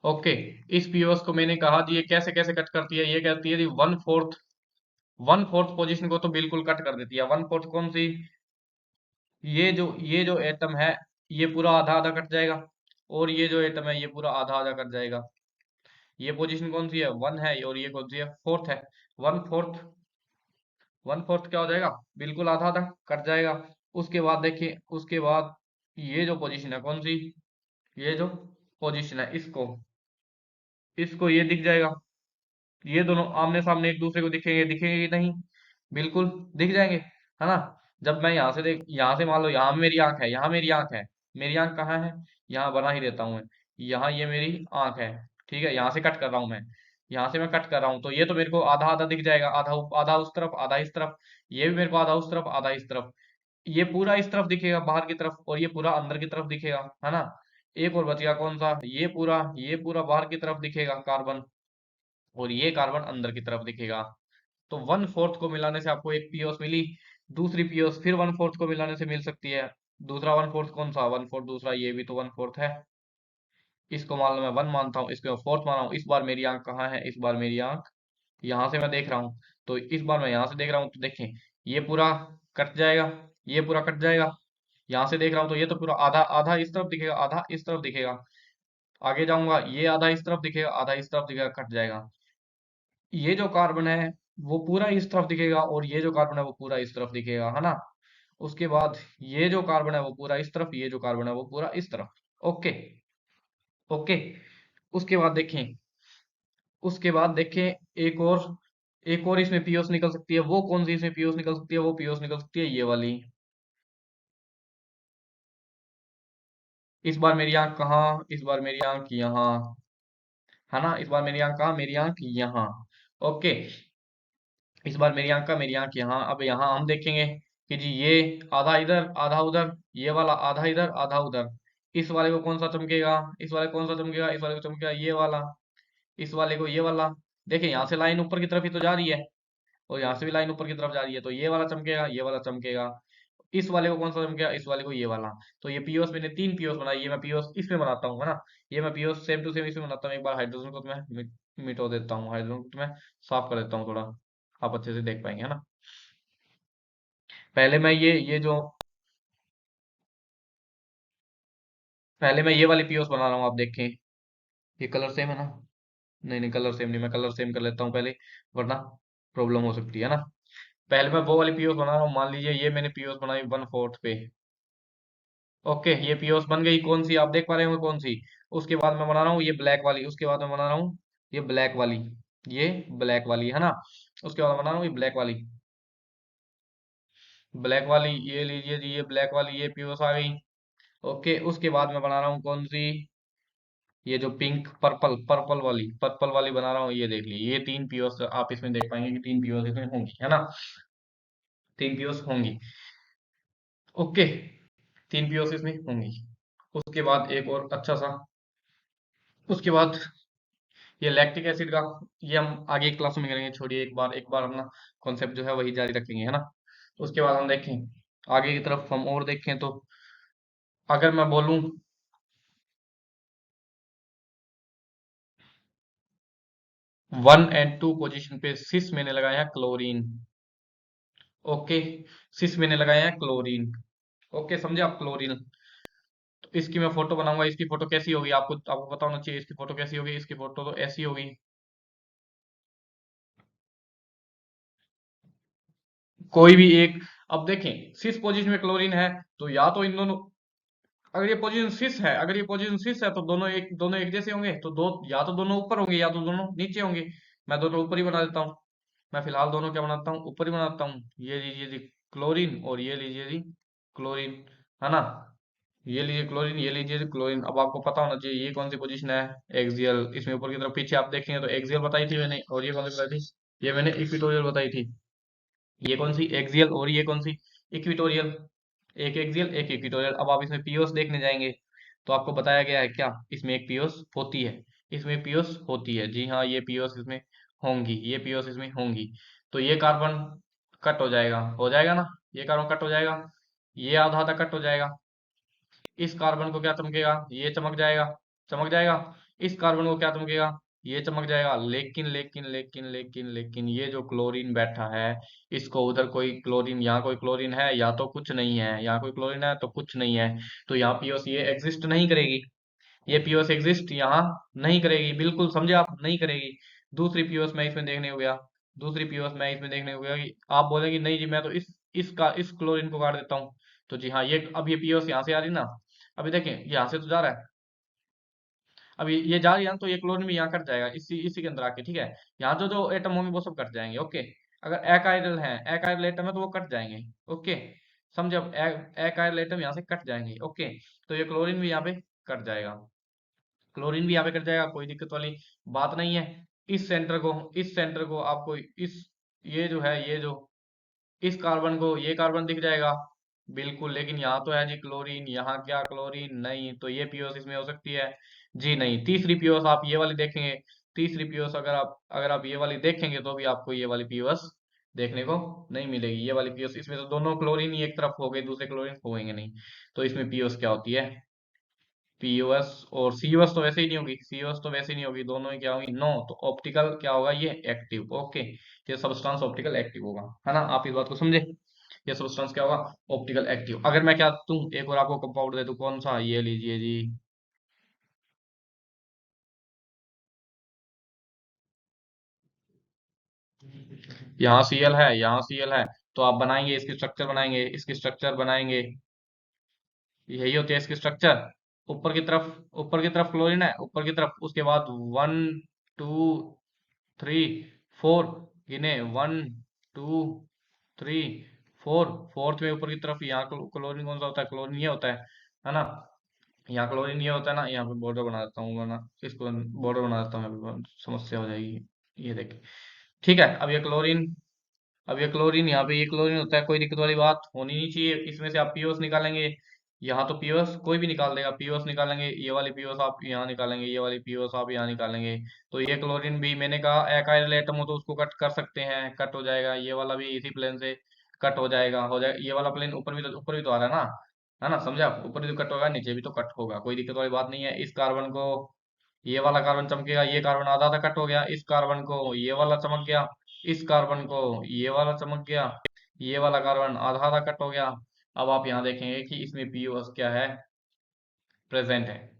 ओके, इस पीओएस को मैंने कहा जी ये कैसे कैसे कट करती है, ये कहती है जी 1/4, 1/4 पोजीशन को तो बिल्कुल कट कर देती है। 1/4 कौन सी, ये जो एटम है ये पूरा आधा आधा कट जाएगा, और ये जो एटम है ये पूरा आधा आधा कट जाएगा। ये पोजीशन कौन सी है, 1 है, और ये कौन सी है, फोर्थ है। 1/4 1/4 क्या हो जाएगा, बिल्कुल आधा आधा कट जाएगा। उसके बाद देखिए, उसके बाद ये जो पोजीशन है कौन सी, ये जो पोजीशन है इसको इसको ये दिख जाएगा। ये दोनों आमने सामने एक दूसरे को दिखेंगे, दिखेंगे कि नहीं, बिल्कुल दिख जाएंगे, है ना। जब मैं यहाँ से देख, यहाँ से मान लो यहाँ मेरी आंख है, यहाँ मेरी आंख है, मेरी आंख कहाँ है, यहाँ बना ही देता हूँ मैं, यहाँ ये मेरी आंख है, ठीक है, यहाँ से कट कर रहा हूँ मैं, यहाँ से मैं कट कर रहा हूँ, तो ये तो मेरे को आधा आधा दिख जाएगा, आधा आधा उस तरफ आधा इस तरफ, ये भी मेरे को आधा उस तरफ आधा इस तरफ, ये पूरा इस तरफ दिखेगा बाहर की तरफ, और ये पूरा अंदर की तरफ दिखेगा, है ना। एक और बच गया कौन सा, ये पूरा बाहर की तरफ दिखेगा कार्बन, और ये कार्बन अंदर की तरफ दिखेगा। तो 1/4 को मिलाने से आपको एक पीओस मिली, दूसरी पीओस फिर 1/4 को मिलाने से मिल सकती है। दूसरा 1/4 कौन सा, 1/4 दूसरा, ये भी तो 1/4 है। इसको मान लो मैं 1 मानता हूँ, इसको मैं 4 मान रहा हूँ। इस बार मेरी आंख कहाँ है, इस बार मेरी आंख यहाँ से मैं देख रहा हूँ, तो इस बार मैं यहाँ से देख रहा हूँ, तो देखें ये पूरा कट जाएगा, ये पूरा कट जाएगा। यहाँ से देख रहा हूँ तो ये तो पूरा आधा आधा इस तरफ दिखेगा, आधा इस तरफ दिखेगा। आगे जाऊंगा, ये आधा इस तरफ दिखेगा, आधा इस तरफ दिखेगा, कट जाएगा। ये जो कार्बन है वो पूरा इस तरफ दिखेगा, और ये जो कार्बन है वो पूरा इस तरफ दिखेगा, है ना। उसके बाद ये जो कार्बन है वो पूरा इस तरफ, ये जो कार्बन है वो पूरा इस तरफ। Okay, okay. उसके बाद देखें, उसके बाद देखें एक और इसमें पीओस निकल सकती है। वो कौन सी इसमें पीओस निकल सकती है, वो पीओस निकल सकती है ये वाली। इस बार मेरी आंख कहाँ, इस बार मेरी आंख यहाँ, है ना। इस बार मेरी आंख कहाँ, मेरी आंख यहाँ। ओके, इस बार मेरी आंख का, मेरी आंख यहाँ। अब यहाँ हम देखेंगे कि जी ये आधा इधर आधा उधर, ये वाला आधा इधर आधा उधर। इस वाले को कौन सा चमकेगा, इस वाले को कौन सा चमकेगा, इस वाले को चमकेगा ये वाला, इस वाले को ये वाला। देखिए यहाँ से लाइन ऊपर की तरफ ही तो जा रही है, और यहाँ से भी लाइन ऊपर की तरफ जा रही है, तो ये वाला चमकेगा, ये वाला चमकेगा। इस वाले को कौन सा चमकेगा, इस वाले को ये वाला। तो ये पीओस मैंने 3 पीओस बनाई, ये मैं पीओस इसमें बनाता हूँ, है ना। ये मैं पीओस सेम टू सेम इसमें बनाता हूँ। एक बार हाइड्रोजन को तो मैं मिटो देता हूँ, हाइड्रोजन को तो मैं साफ कर देता हूँ थोड़ा, आप अच्छे से देख पाएंगे, है ना। पहले मैं पहले मैं ये वाली पीओस बना रहा हूँ, आप देखें। ये कलर सेम है ना, नहीं नहीं कलर सेम नहीं, मैं कलर सेम कर लेता हूँ पहले, वरना प्रॉब्लम हो सकती है ना। पहले मैं वो वाली पीओस बना रहा हूँ, मान लीजिए ये मैंने पीओस बनाई 1/4 पे। ओके, ये पीओस बन गई, कौन सी आप देख पा रहे हो कौन सी। उसके बाद मैं बना रहा हूँ ये ब्लैक वाली, उसके बाद मैं बना रहा हूँ ये ब्लैक वाली, ये ब्लैक वाली, है ना। उसके बाद मैं बना रहा हूँ ये ब्लैक वाली, ब्लैक वाली, ये लीजिए जी, ये ब्लैक वाली, ये पीओस आ गई। ओके, उसके बाद मैं बना रहा हूँ कौन सी, ये जो पिंक पर्पल पर्पल वाली बना रहा हूँ, ये देख लीजिए, ये 3 पीओस आप इसमें देख पाएंगे कि 3 पीओस इसमें होंगी, है ना। 3 पीओस होंगी। ओके, 3 पीओस इसमें होंगी। उसके बाद एक और अच्छा सा, उसके बाद ये लैक्टिक एसिड का, ये हम आगे क्लास में करेंगे, छोड़िए, एक बार अपना कॉन्सेप्ट जो है वही जारी रखेंगे, है ना। उसके बाद हम देखें आगे की तरफ, हम और देखें तो अगर मैं बोलूं 1 एंड 2 पोजीशन पे सिस मैंने लगाया है क्लोरीन। ओके, सिस मैंने लगाया है क्लोरीन। ओके, समझे आप, क्लोरीन। तो इसकी मैं फोटो बनाऊंगा, इसकी फोटो कैसी होगी, आपको आपको पता होना चाहिए इसकी फोटो कैसी होगी। इसकी फोटो तो ऐसी होगी, कोई भी एक। अब देखें, सिस पोजीशन में क्लोरीन है, तो या तो इन दोनों, अगर ये पोजीशन सिस है, अगर ये पोजीशन सिस है तो दोनों एक जैसे होंगे, तो दो या तो दोनों ऊपर होंगे या तो दोनों नीचे होंगे। मैं दोनों ऊपर ही बना देता हूँ। मैं फिलहाल दोनों क्या बनाता हूँ, ऊपर ही बनाता हूँ। ये लीजिए जी क्लोरीन, और ये लीजिए जी क्लोरीन, है ना। ये लीजिए क्लोरीन, ये लीजिए जी क्लोरीन। अब आपको पता होना चाहिए ये कौन सी पोजीशन है, एक्सियल। इसमें ऊपर की तरफ पीछे आप देखेंगे तो एक्सियल बताई थी मैंने, और ये कौन सी बताई थी, ये मैंने इक्विटोरियल बताई थी। ये कौन सी, एक्सियल, और ये कौन सी, इक्विटोरियल। एक एक्सियल एक इक्विटोरियल। अब आप इसमें पीओस देखने जाएंगे तो आपको बताया गया है क्या, इसमें एक पीओस होती है, इसमें पीओस होती है, जी हाँ, ये पीओस इसमें होंगी, ये पीओस इसमें होंगी। तो ये कार्बन कट हो जाएगा ना, ये कार्बन कट हो जाएगा, ये आधा आधा कट हो जाएगा। इस कार्बन को क्या चमकेगा, ये चमक जाएगा, चमक जाएगा। इस कार्बन को क्या चमकेगा, ये चमक जाएगा। लेकिन लेकिन लेकिन लेकिन लेकिन ये जो क्लोरीन बैठा है, इसको उधर कोई क्लोरीन, यहाँ कोई क्लोरीन है या तो कुछ नहीं है, यहाँ कोई क्लोरीन है तो कुछ नहीं है। तो यहाँ पीओस ये एग्जिस्ट नहीं करेगी, ये पीओस एग्जिस्ट यहाँ नहीं करेगी, बिल्कुल समझे आप, नहीं करेगी। दूसरी पीओस मैं इसमें देखने को गया, दूसरी पीओएस मैं इसमें देखने को गया कि आप बोलेंगे नहीं जी मैं तो इस क्लोरीन को काट देता हूँ। तो जी हाँ, ये अब ये पीओएस यहाँ से आ रही ना, अभी देखें यहाँ से तो जा रहा है, अब ये जा रही है ना, तो ये क्लोरीन भी यहाँ कट जाएगा इसी इसी के अंदर आके, ठीक है। यहाँ जो जो एटम होंगे वो सब कट जाएंगे, ओके। अगर एकाइरल है, एकाइरल एटम है तो वो कट जाएंगे, ओके। समझे? अब एकाइरल एटम यहाँ से कट जाएंगे, ओके। तो ये क्लोरीन भी यहाँ पे कट जाएगा, क्लोरीन भी यहाँ पे कट जाएगा, कोई दिक्कत वाली बात नहीं है। इस सेंटर को आपको इस ये जो है, ये जो इस कार्बन को ये कार्बन दिख जाएगा, बिल्कुल। लेकिन यहाँ तो है जी क्लोरीन, यहाँ क्या क्लोरीन नहीं, तो ये पीओएस इसमें हो सकती है जी नहीं। तीसरी पीओएस आप ये वाली देखेंगे, तीसरी पीओएस अगर आप ये वाली देखेंगे तो भी आपको ये वाली पीओएस देखने को नहीं मिलेगी। ये वाली पीओएस, इसमें तो दोनों क्लोरीन ही एक तरफ हो गए, दूसरे क्लोरीन होंगे नहीं। तो इसमें पीओएस क्या होती है? पीओएस और सीओएस तो वैसे ही नहीं होगी, सीओएस तो वैसे ही नहीं होगी, दोनों ही क्या होगी? नो। तो ऑप्टिकल क्या होगा? ये एक्टिव, ओके। ये सब्सटेंस ऑप्टिकल एक्टिव होगा, है ना? आप इस बात को समझे? ये सब्सटेंस क्या होगा? Optical active. अगर मैं क्या दूं, एक और आपको कंपाउंड दे दूं, कौन सा? ये लीजिए जी, यहाँ सीएल है, यहाँ सीएल है। तो आप बनाएंगे, इसकी स्ट्रक्चर बनाएंगे, इसकी स्ट्रक्चर बनाएंगे, यही होती है इसकी स्ट्रक्चर। ऊपर की तरफ क्लोरीन है, ऊपर की तरफ, उसके बाद 1 2 3 4 गिने, 1 2 3 4, फोर्थ में ऊपर की तरफ यहाँ क्लोरीन कौन सा होता है? क्लोरीन ये होता है ना? यहाँ क्लोरीन ये होता है ना, यहाँ पे बॉर्डर बना देता हूँ, वरना इसको बॉर्डर बना देता हूँ, यहाँ पे समस्या हो जाएगी। ये देखिए, ठीक है। अब ये क्लोरीन यहाँ पे ये क्लोरीन होता है, कोई दिक्कत वाली बात होनी नहीं चाहिए। इसमें से आप पीओएस निकालेंगे, यहाँ तो पीओएस कोई भी निकाल देगा, पीओएस निकालेंगे, ये वाली पीओएस आप यहाँ निकालेंगे, ये वाली पीओएस आप यहाँ निकालेंगे। तो ये क्लोरीन भी मैंने कहा एकाइरल एटम हो तो उसको कट कर सकते हैं, कट हो जाएगा। ये वाला भी इसी प्लेन से कट हो जाएगा। ये वाला प्लेन ऊपर भी तो आ रहा है ना, है ना? समझे आप? ऊपर भी तो कट होगा, नीचे भी तो कट होगा, कोई दिक्कत वाली बात नहीं है। इस कार्बन को ये वाला कार्बन चमकेगा, ये कार्बन आधा आधा कट हो गया। इस कार्बन को ये वाला चमक गया, इस कार्बन को ये वाला चमक गया, ये वाला कार्बन आधा आधा कट हो गया। अब आप यहाँ देखेंगे कि इसमें पीओएस क्या है? प्रेजेंट है।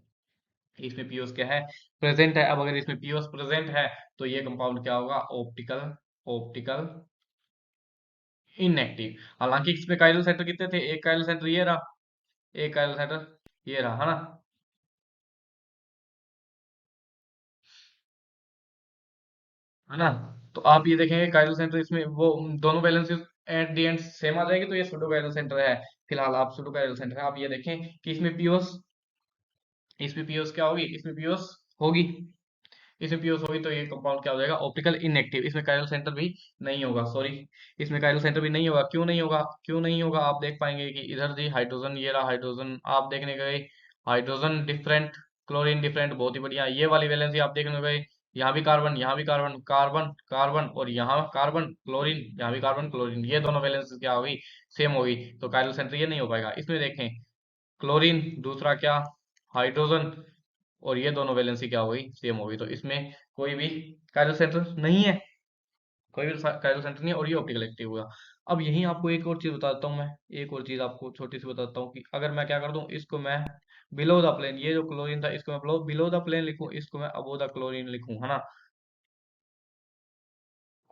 इसमें पीओएस क्या है? प्रेजेंट है। अब अगर इसमें पीओएस प्रेजेंट है तो ये कंपाउंड क्या होगा? Optical optical inactive. हालांकि इसमें काइरल सेंटर कितने थे? एक काइरल सेंटर ये रहा, एक काइरल सेंटर ये रहा, है ना? है ना? तो आप ये देखेंगे काइरल सेंटर इसमें वो दोनों valency at the end same आ जाएगी, तो ये सूडो काइरल सेंटर है। फिलहाल आप सूडो काइरल सेंटर है, आप ये देखें कि इसमें पीओस क्या होगी? इसमें पीओस होगी तो ये कंपाउंड क्या हो जाएगा? Optical inactive. इसमें काइरल सेंटर भी नहीं होगा, सॉरी, इसमें काइरल सेंटर भी नहीं होगा। क्यों नहीं होगा? क्यों नहीं होगा? आप देख पाएंगे कि इधर जी हाइड्रोजन, ये रहा हाइड्रोजन, आप देखने गए हाइड्रोजन डिफरेंट, क्लोरीन डिफरेंट, बहुत ही बढ़िया। ये वाली वैलेंसी आप देखने गए, यहाँ भी कार्बन, यहाँ भी कार्बन, कार्बन कार्बन, और यहाँ कार्बन क्लोरीन, यहाँ भी कार्बन क्लोरीन, ये दोनों वैलेंसी क्या होगी? सेम होगी। तो काइरल सेंटर ये नहीं हो पाएगा। इसमें देखें क्लोरीन, दूसरा क्या? हाइड्रोजन, और ये दोनों वैलेंसी क्या हो गई? सेम हो गई। तो इसमें कोई भी काइरल सेंटर नहीं है, कोई भी काइरल सेंटर नहीं है, और ये ऑप्टिकल एक्टिव होगा। अब यहीं आपको एक और चीज बता देता हूँ मैं, एक और चीज आपको छोटी सी बता देता हूँ कि अगर मैं क्या कर दूं, इसको मैं बिलो द प्लेन, ये जो क्लोरीन था इसको मैं बिलो द प्लेन लिखूं, इसको मैं अबो द क्लोरीन लिखूं, है ना?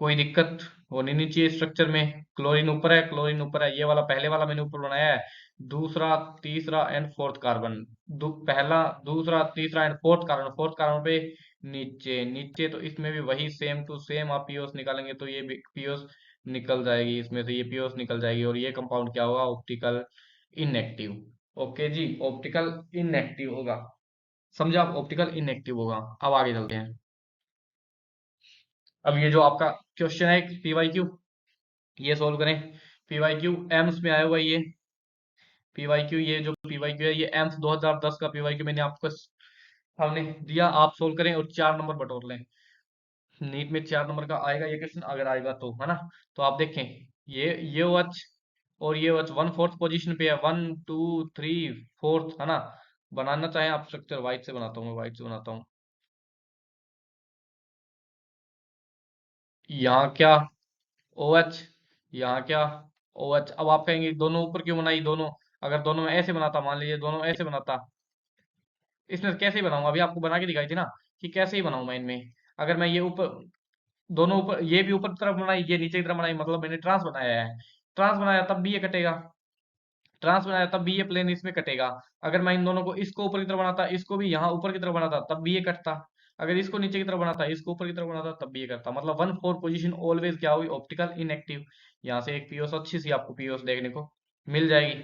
कोई दिक्कत होनी नहीं चाहिए स्ट्रक्चर में। क्लोरीन ऊपर है, क्लोरीन ऊपर है, ये वाला पहले वाला मैंने ऊपर बनाया है, दूसरा तीसरा एंड फोर्थ कार्बन, पहला दूसरा तीसरा एंड फोर्थ कार्बन पे नीचे नीचे। तो इसमें भी वही सेम टू सेम आप पीओस निकालेंगे तो ये पीओस निकल जाएगी, इसमें से ये पीओस निकल जाएगी, और ये कंपाउंड क्या होगा? Optical inactive. ओके जी, ऑप्टिकल इनएक्टिव होगा। समझा आप? ऑप्टिकल इनएक्टिव होगा। अब आगे चलते हैं। अब ये जो आपका क्वेश्चन है पीवाई क्यू, ये सॉल्व करें। पीवाई क्यू एम्स में आया हुआ है ये पीवाई क्यू, ये जो पीवाई क्यू है ये एम्स 2010 का पीवाई क्यू मैंने आपको हमने दिया, आप सोल्व करें और 4 नंबर बटोर लें। नीट में 4 नंबर का आएगा ये क्वेश्चन, अगर आएगा तो, है ना? तो आप देखें, ये वच और ये वच 1/4 पोजीशन पे है, 1 2 3 4, है ना? बनाना चाहे आप स्ट्रक्चर, वाइट से बनाता हूँ, मैं वाइट से बनाता हूँ। यहाँ क्या? ओ एच, यहाँ क्या? O H. अब आप कहेंगे दोनों ऊपर क्यों बनाई? दोनों, अगर दोनों में ऐसे बनाता, मान लीजिए दोनों ऐसे बनाता, इसमें कैसे ही बनाऊंगा? अभी आपको बना के दिखाई थी ना कि कैसे ही बनाऊं मैं इनमें। अगर मैं ये ऊपर दोनों ऊपर, ये भी ऊपर की तरफ बनाई, ये नीचे की तरफ बनाई, मतलब मैंने ट्रांस बनाया है। ट्रांस बनाया तब भी ये कटेगा, ट्रांस बनाया तब भी ये प्लेन इसमें कटेगा। अगर मैं इन दोनों को, इसको ऊपर की तरफ बनाता, इसको भी यहाँ ऊपर की तरफ बनाता, तब भी ये कटता। अगर इसको नीचे की तरफ बनाता, इसको ऊपर की तरफ बनाता, तब भी ये करता। मतलब 1/4 पोजीशन ऑलवेज क्या हुई, ऑप्टिकल इनएक्टिव। यहाँ से एक पीओस, अच्छी सी आपको पीओस देखने को मिल जाएगी।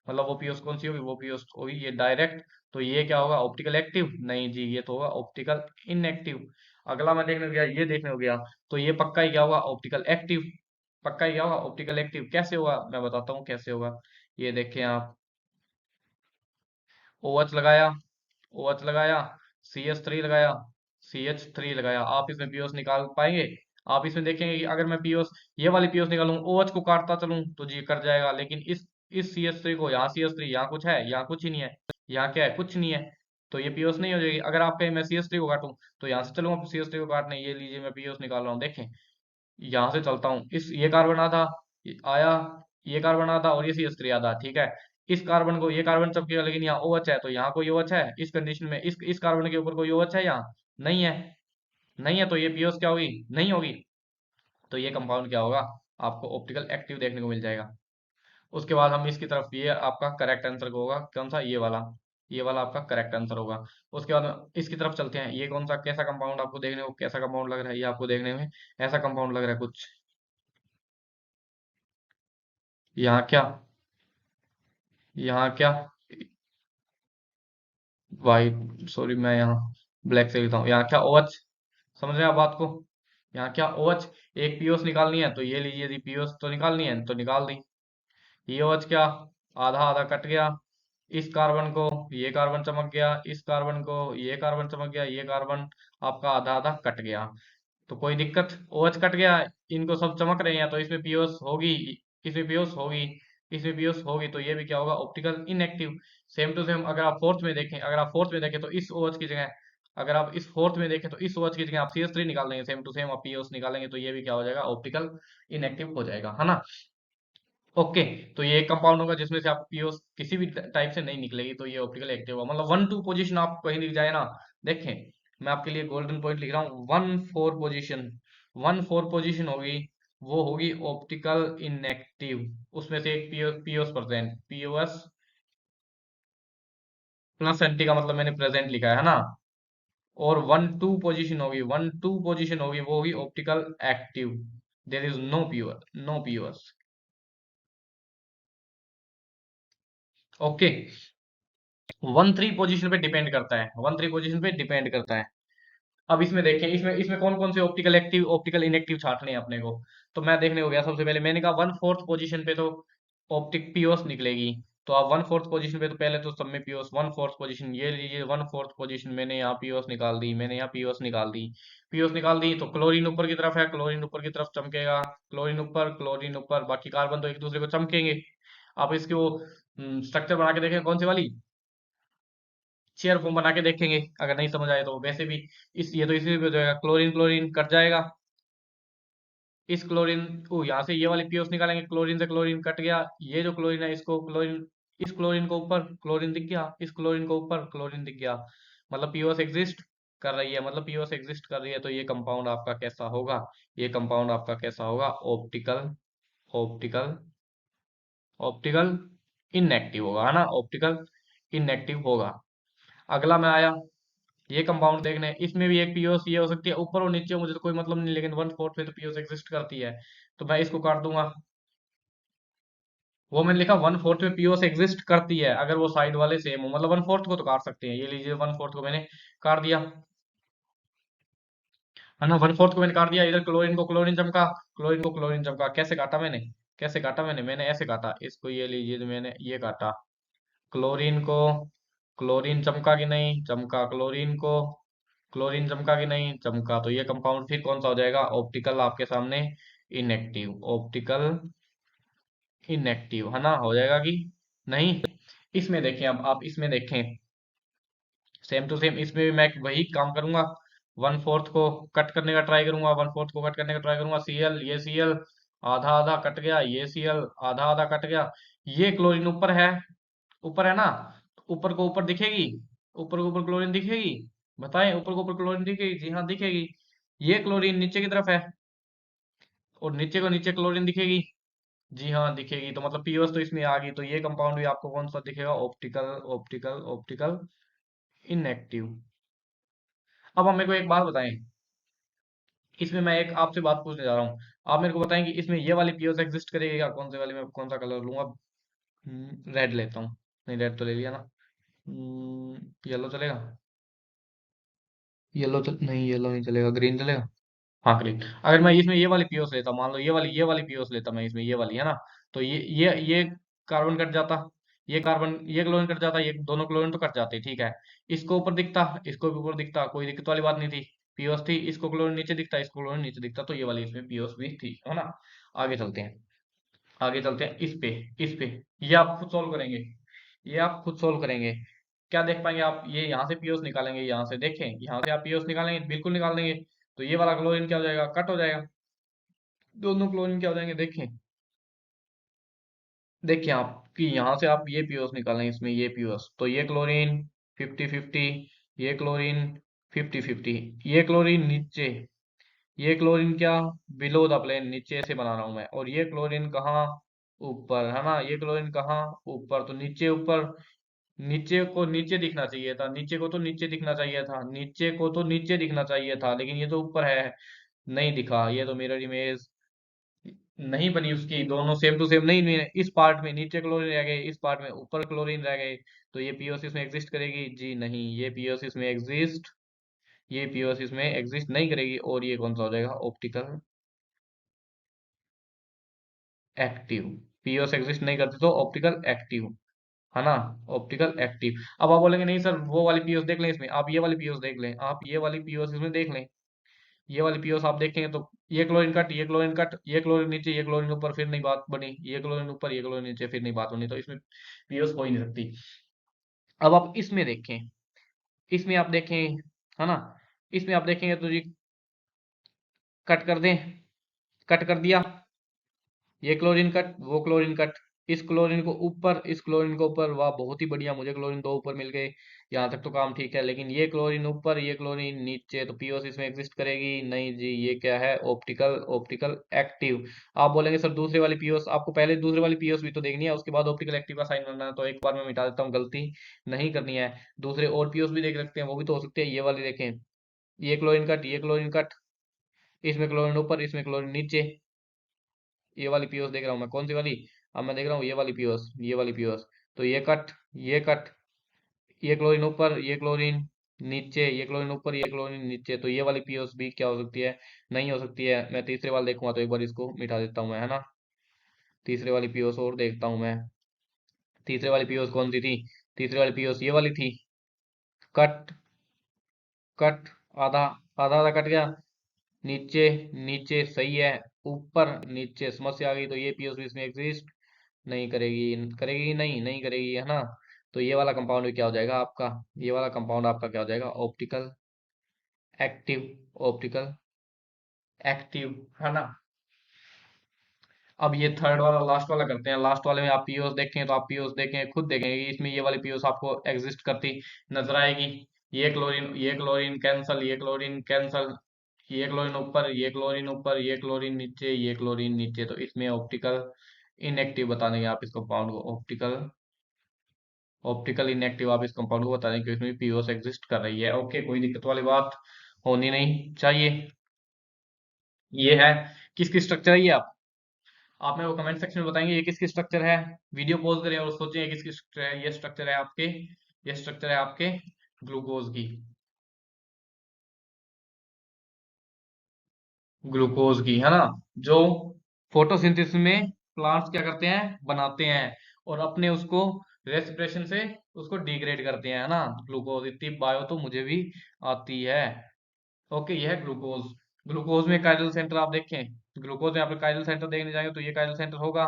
मतलब वो पीओस कौन सी होगी, वो पीओस होगी ये डायरेक्ट। तो ये क्या होगा, ऑप्टिकल एक्टिव? नहीं जी, ये तो होगा ऑप्टिकल इनएक्टिव। अगला मैं देखने को गया, ये देखने को गया, तो ये पक्का ही क्या होगा, ऑप्टिकल एक्टिव। पक्का ही क्या होगा, ऑप्टिकल एक्टिव। कैसे होगा, मैं बताता हूँ कैसे होगा। ये देखें आप, OH लगाया, OH लगाया, CH3 लगाया, CH3 लगाया। आप इसमें पीओस निकाल पाएंगे? आप इसमें देखेंगे कि अगर मैं पीओस, ये वाली पीओस निकालूं, OH को काटता चलूं तो जी कट जाएगा। लेकिन इस CH3 को, यहाँ CH3, यहाँ कुछ है, यहाँ कुछ ही नहीं है। यहाँ क्या है, कुछ नहीं है। तो ये पीओस नहीं हो जाएगी। अगर आप कहें मैं CH3 को काटूं, तो यहाँ से चलूंगा CH3 को काटने, ये लीजिए मैं पीओस निकाल रहा हूँ, देखें। यहाँ से चलता हूँ, इस ये कार्बन आधा आया, ये कार्बन आधा, और ये CH3 आधा, ठीक है। इस कार्बन को, ये कार्बन चिपकेगा, लेकिन यहाँ OH है, तो यहाँ कोई OH है इस कंडीशन में, इस कार्बन के ऊपर कोई OH है यहाँ? नहीं है। नहीं है, तो ये पीओस क्या होगी, नहीं होगी। तो ये कंपाउंड क्या होगा, आपको ऑप्टिकल एक्टिव देखने को मिल जाएगा। उसके बाद हम इसकी तरफ, ये आपका करेक्ट आंसर होगा, कौन सा, ये वाला। ये वाला आपका करेक्ट आंसर होगा। उसके बाद इसकी तरफ चलते हैं, ये कौन सा, कैसा कंपाउंड आपको देखने को, कैसा कंपाउंड लग रहा है ये आपको देखने में? ऐसा कंपाउंड लग रहा है कुछ। यहाँ क्या, यहाँ क्या, वाइट, सॉरी मैं यहाँ ब्लैक से लिखता हूँ। यहाँ क्या, OH। समझ रहे हैं आप बात को? यहाँ क्या, OH। एक पीओस निकालनी है, तो ये लीजिए, यदि पीओस तो निकालनी है तो निकाल दी। ये OH क्या, आधा आधा कट गया। इस कार्बन को, ये कार्बन चमक गया, इस कार्बन को, ये कार्बन चमक गया, ये कार्बन आपका आधा आधा कट गया। तो कोई दिक्कत, OH कट गया, इनको सब चमक रहे हैं, तो इसमें पीओस होगी, इसमें पीओस होगी, इसमें पीओस होगी, तो ये भी क्या होगा, optical inactive. Same to same, अगर आप फोर्थ में देखें, अगर आप फोर्थ में देखें तो इस OH की जगह, अगर आप इस फोर्थ में देखें तो इस OH की जगह आप CH3 निकाल देंगे, सेम टू सेम आप पीओस निकालेंगे, तो ये भी क्या हो जाएगा, ऑप्टिकल इनएक्टिव हो जाएगा, है ना। ओके। तो ये एक कंपाउंड होगा जिसमें से आपको पीओस किसी भी टाइप से नहीं निकलेगी, तो ये ऑप्टिकल एक्टिव होगा। मतलब 1-2 पोजीशन आप कहीं दिख जाए ना, देखें, मैं आपके लिए गोल्डन पॉइंट लिख रहा हूँ, 1-4 पोजीशन, 1-4 पोजीशन होगी, वो होगी ऑप्टिकल इनएक्टिव। उसमें से एक POS present, POS plus anti का मतलब मैंने प्रेजेंट लिखा है ना। और 1-2 पोजीशन होगी, 1-2 पोजीशन होगी, वो होगी optical active. There is no PO, no POS. Okay. 1-3 position पे डिपेंड करता है, 1-3 पोजीशन पे डिपेंड करता है। अब इसमें देखें, इसमें इसमें कौन कौन से ऑप्टिकल एक्टिव, ऑप्टिकल इनएक्टिव छांटने हैं अपने को। तो मैं देखने को गया, सबसे पहले मैंने कहा 1/4 पोजीशन पे तो ऑप्टिक पीओस निकलेगी। तो आप 1/4 पोजीशन पे, तो पहले तो सब में पीओस, 1/4 पोजीशन, ये लीजिए 1/4 पोजीशन, मैंने यहाँ पीओस निकाल दी, मैंने यहाँ पीओस निकाल दी। पीओस निकाल दी, तो क्लोरीन ऊपर की तरफ है, क्लोरीन ऊपर की तरफ चमकेगा, क्लोरीन ऊपर, क्लोरीन ऊपर, बाकी कार्बन तो एक दूसरे को चमकेंगे। आप इसकी वो स्ट्रक्चर बना के देखें, कौन सी वाली, शेयर फॉर्म बना के देखेंगे, अगर नहीं समझ आए तो। वैसे भी इस, ये तो इसी पे हो जाएगा, क्लोरीन क्लोरीन कट जाएगा। इस क्लोरीन को, यहाँ से ये वाली पीओस निकालेंगे, क्लोरीन से क्लोरीन कट गया, ये जो क्लोरीन है इसको क्लोरीन, इस क्लोरीन को ऊपर क्लोरीन दिख गया, इस क्लोरीन को ऊपर क्लोरीन दिख गया। मतलब पीओस एग्जिस्ट कर रही है, मतलब पीओस एग्जिस्ट कर रही है, तो ये कंपाउंड आपका कैसा होगा, ये कंपाउंड आपका कैसा होगा, ऑप्टिकल, ऑप्टिकल, ऑप्टिकल इनएक्टिव होगा, है ना, ऑप्टिकल इनएक्टिव होगा। अगला में आया, ये कंपाउंड देखने, इसमें भी एक पीओस ये हो सकती है, ऊपर और नीचे हो, मुझे तो कोई मतलब नहीं, लेकिन 1/4 में तो पीओस एग्जिस्ट करती है, तो मैं इसको काट दूंगा। वो मैंने लिखा 1/4 में पीओस एग्जिस्ट करती है, अगर वो साइड वाले सेम हो, मतलब 1/4 को तो काट सकते हैं, ये लीजिए 1/4 को मैंने काट दिया, है ना। 1/4 को मैंने काट दिया। इधर क्लोरीन को क्लोरीन चमका, क्लोरीन को क्लोरीन चमका, कैसे काटा मैंने, कैसे काटा मैंने, मैंने ऐसे काटा इसको, ये लीजिए, तो मैंने ये काटा क्लोरीन को, क्लोरीन चमका कि नहीं, चमका, क्लोरीन को, क्लोरीन चमका कि नहीं, चमका, तो ये कंपाउंड फिर कौन सा हो जाएगा, ऑप्टिकल आपके सामने इनएक्टिव, ऑप्टिकल इनएक्टिव, है ना, हो जाएगा कि नहीं। इसमें देखें, अब आप इसमें देखें, सेम टू सेम, इसमें भी मैं वही काम करूंगा, 1/4 को कट करने का ट्राई करूंगा, 1/4 को कट करने का ट्राई करूंगा, Cl, ये Cl आधा आधा कट गया, ये Cl आधा आधा कट गया, ये क्लोरीन ऊपर है, ऊपर है ना, तो ऊपर को ऊपर दिखेगी, ऊपर को ऊपर क्लोरीन दिखेगी, बताएं, ऊपर को ऊपर क्लोरीन दिखेगी, जी हाँ दिखेगी। ये क्लोरीन नीचे की तरफ है और नीचे को नीचे क्लोरीन दिखेगी। जी हाँ दिखेगी, तो मतलब पीओएस तो इसमें आ गई, तो ये कंपाउंड भी आपको कौन सा दिखेगा, ऑप्टिकल ऑप्टिकल ऑप्टिकल इनएक्टिव। अब हम मेरे को एक बात बताएं, इसमें मैं एक आपसे बात पूछने जा रहा हूँ। आप मेरे को बताएं कि इसमें ये वाली पीओएस एग्जिस्ट करेगी क्या, कौन से वाली में कौन सा कलर लूंगा। रेड लेता हूँ। नहीं रेड तो ले लिया ना। येलो चलेगा। नहीं येलो नहीं चलेगा, ग्रीन चलेगा। हाँ ग्रीन। अगर मैं इसमें ये वाली पीओस लेता, मान लो ये वाली पीओस लेता मैं, इसमें ये वाली है ना, तो ये कार्बन कट जाता, ये कार्बन ये क्लोरीन कट जाता, ये दोनों क्लोरीन तो कट जाते, ठीक है। इसको ऊपर दिखता, इसको भी ऊपर दिखता, कोई दिक्कत वाली बात नहीं थी। पीओस थी, इसको क्लोरीन नीचे दिखता, इसको क्लोरीन नीचे दिखता, तो ये वाली इसमें पीओस भी थी, है ना। आगे चलते हैं। आगे चलते हैं इस पे। ये आप खुद सॉल्व करेंगे। ये आप खुद सॉल्व करेंगे। क्या देख पाएंगे आप, ये यहाँ से पीओस निकालेंगे, यहाँ से देखें, यहाँ से आप पीओस निकालेंगे, बिल्कुल निकाल देंगे। तो ये वाला क्लोरीन क्या हो जाएगा, कट हो जाएगा। दोनों क्लोरीन क्या हो जाएंगे, देखें। देखिए आप कि यहाँ से आप ये पीओस निकालें, इसमें ये पीओस, तो ये क्लोरीन 50-50, ये क्लोरीन 50-50, ये क्लोरीन नीचे, ये क्लोरीन क्या, बिलो द प्लेन, नीचे से बना रहा हूं मैं, और ये क्लोरीन कहाँ, ऊपर, है ना। ये क्लोरीन कहाँ, ऊपर, तो नीचे ऊपर, नीचे को नीचे दिखना चाहिए था, नीचे को तो नीचे दिखना चाहिए था, नीचे को तो नीचे दिखना चाहिए था, लेकिन ये तो ऊपर है, नहीं दिखा। ये तो मिरर इमेज नहीं बनी उसकी, दोनों सेम टू सेम नहीं हुए। इस पार्ट में नीचे क्लोरीन रह गए, इस पार्ट में ऊपर क्लोरीन रह गए, तो ये पीओसिस में एग्जिस्ट करेगी, जी नहीं, ये पीओसिस में एग्जिस्ट, ये पीओसिस में एग्जिस्ट नहीं करेगी, और ये कौन सा हो जाएगा, ऑप्टिकल एक्टिव। पीओस एग्जिस्ट नहीं करती तो ऑप्टिकल एक्टिव, है ना। Optical active. अब आप बोलेंगे नहीं सर वो वाली पीओस देख लें इसमें, आप ये वाली पीओस देख लें, आप ये वाली पीओस इसमें देख लें। ये वाली पीओस आप देखेंगे तो ये क्लोरीन कट, ये क्लोरीन कट, ये क्लोरीन नीचे, ये क्लोरीन ऊपर, फिर नहीं बात बनी, ये क्लोरीन ऊपर, ये क्लोरीन नीचे, फिर नहीं बात बनी, तो इसमें पीओस हो ही नहीं सकती। अब आप इसमें देखें, इसमें आप देखें, है ना, इसमें आप देखेंगे तो जी कट कर दें, कट कर दिया, ये क्लोरीन कट, वो क्लोरीन कट, इस क्लोरीन को ऊपर, इस क्लोरीन को ऊपर, वाह बहुत ही बढ़िया, मुझे क्लोरीन तो ऊपर मिल गए, यहाँ तक तो काम ठीक है। लेकिन ये क्लोरीन ऊपर, ये क्लोरीन नीचे, तो पीओस इसमें एग्जिस्ट करेगी नहीं जी, ये क्या है, ऑप्टिकल ऑप्टिकल एक्टिव। आप बोलेंगे सर दूसरे वाली पीओस, आपको पहले दूसरे वाली पीओस भी तो देखनी है, उसके बाद ऑप्टिकल एक्टिव का साइन करना है, तो एक बार मैं मिटा देता हूँ, गलती नहीं करनी है। दूसरे और पीओस भी देख सकते हैं, वो भी तो हो सकते हैं, ये वाली देखें, ये क्लोरीन कट, ये क्लोरीन कट, इसमें क्लोरीन ऊपर, इसमें क्लोरीन नीचे, ये वाली पीओस देख रहा हूँ मैं, कौन सी वाली, अब मैं देख रहा हूँ ये वाली पीओस, ये वाली पीओस, तो ये कट, ये कट, ये क्लोरीन ऊपर, ये क्लोरीन नीचे, ये क्लोरीन ऊपर, ये क्लोरीन नीचे, तो ये वाली पीओस भी क्या हो सकती है, नहीं हो सकती है। मैं तीसरे वाले देखूंगा, तो एक बार इसको मिटा देता हूँ मैं, है ना। तीसरे वाली पीओस और देखता हूँ मैं, तीसरे वाली पीओस कौन सी थी, तीसरी वाली पीओस ये वाली थी, कट, कट, आधा, आधा आधा कट गया, नीचे, नीचे सही है, ऊपर नीचे समस्या आ गई, तो ये पीओस भी इसमें एग्जिस्ट नहीं करेगी, करेगी नहीं, नहीं करेगी, है ना। तो ये वाला कंपाउंड भी क्या हो जाएगा आपका, ये वाला कंपाउंड आपका क्या हो जाएगा, ऑप्टिकल एक्टिव, ऑप्टिकल एक्टिव, है ना। अब ये थर्ड वाला लास्ट वाला करते हैं, लास्ट वाले में आप पीओस देखें, तो आप पीओस देखें, खुद देखेंगे कि इसमें ये वाली पीओस आपको एग्जिस्ट करती नजर आएगी। ये क्लोरीन कैंसल, ये क्लोरीन कैंसल, ये क्लोरीन ऊपर, ये क्लोरीन ऊपर, ये क्लोरीन नीचे, ये क्लोरीन नीचे, तो इसमें ऑप्टिकल इनएक्टिव बता देंगे आप इस कंपाउंड को, ऑप्टिकल ऑप्टिकल इनएक्टिव आप इस कंपाउंड को बता दें कि इसमें पीओस एग्जिस्ट कर रही है। ओके, कोई दिक्कत वाली बात होनी नहीं चाहिए। ये है, किसकी स्ट्रक्चर है ये, आप मेरे को कमेंट सेक्शन में बताएंगे ये किसकी स्ट्रक्चर है। वीडियो पॉज करें और सोचें ये किसकी स्ट्रक्चर है। ये स्ट्रक्चर है आपके, ये स्ट्रक्चर है आपके ग्लूकोज की, ग्लूकोज की, है ना। जो फोटोसिंथेसिस में प्लांट्स क्या करते हैं, बनाते हैं, और अपने उसको रेस्पिरेशन से उसको डिग्रेड करते हैं, है ना। ग्लूकोज, इतनी बायो तो मुझे भी आती है। ओके, यह है ग्लूकोज। ग्लूकोज में काइरल सेंटर आप देखें, ग्लूकोज में आप काइरल सेंटर देखने जाएंगे तो ये काइरल सेंटर होगा,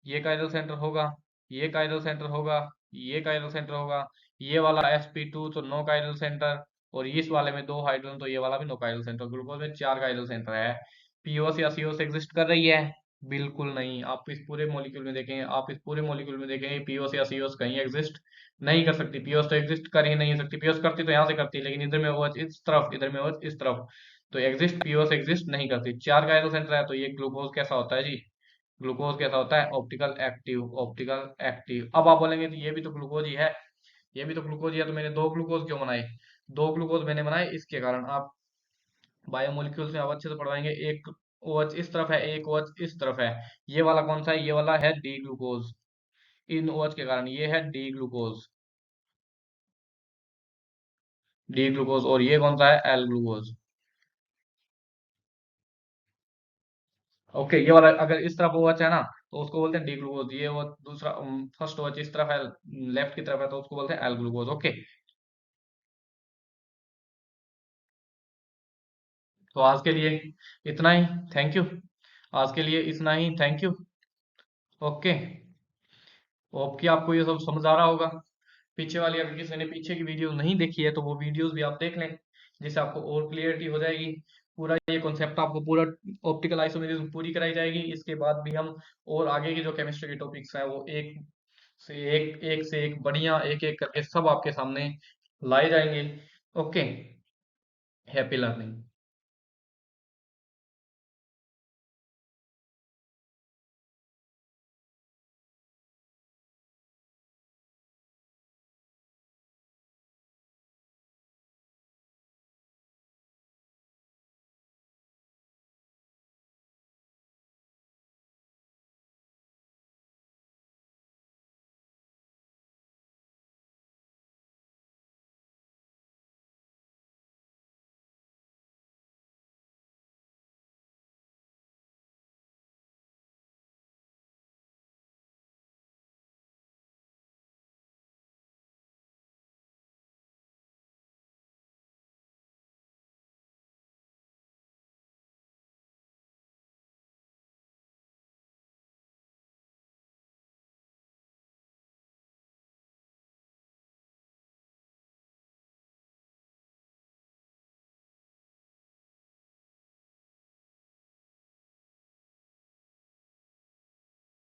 ये काइरल सेंटर होगा, ये काइरल सेंटर होगा, ये काइरल सेंटर होगा, ये वाला sp2 तो नो काइरल सेंटर, और इस वाले में दो हाइड्रोजन, तो ये वाला भी नो काइरल सेंटर। ग्लूकोज में चार काइरल सेंटर है। पीओस या सीओस एग्जिस्ट कर रही है, बिल्कुल नहीं। आप इस पूरे मॉलिक्यूल में देखें, आप इस पूरे मॉलिक्यूल में देखें, पीओस या सीओस कहीं एग्जिस्ट नहीं कर सकती। पीओस तो एग्जिस्ट कर ही नहीं सकती, पीओस करती तो यहाँ से करती, लेकिन इधर में वो इस तरफ, इधर में वो इस तरफ, तो एग्जिस्ट पीओएस एग्जिस्ट नहीं करती। 4 का एरो सेंटर है तो ये ग्लूकोज कैसा होता है जी? ग्लूकोज कैसा होता है? Optical active, optical active. अब आप बोलेंगे तो ये भी तो ग्लूकोज ही है, ये भी तो ग्लूकोज ही है, तो मैंने दो ग्लूकोज क्यों बनाए? दो ग्लूकोज मैंने बनाए इसके कारण, आप बायोमोलिक्यूल्स में आप अच्छे से पढ़वाएंगे। एक OH इस तरफ है, एक OH इस तरफ है। ये वाला कौन सा है? ये वाला है डी ग्लूकोज। इन OH के कारण ये है डी ग्लूकोज, डी ग्लूकोज। और ये कौन सा है? L glucose. ओके, ये वाला अगर इस तरफ OH है ना तो उसको बोलते हैं डी ग्लूकोज। ये वो दूसरा फर्स्ट OH इस तरफ है, लेफ्ट की तरफ है, तो उसको बोलते हैं एल ग्लूकोज। ओके, तो आज के लिए इतना ही। Thank you. आज के लिए इतना ही, थैंक यू। ओके, होप कि आपको ये सब समझ आ रहा होगा। पीछे वाली, अगर किसी ने पीछे की वीडियो नहीं देखी है तो वो वीडियोस भी आप देख लें, जिससे आपको और क्लियरिटी हो जाएगी। पूरा ये कॉन्सेप्ट आपको पूरा ऑप्टिकल आइसोमेरिज्म पूरी कराई जाएगी। इसके बाद भी हम और आगे की जो केमिस्ट्री के टॉपिक्स हैं वो एक से एक बढ़िया, एक एक करके सब आपके सामने लाए जाएंगे। Okay, happy learning.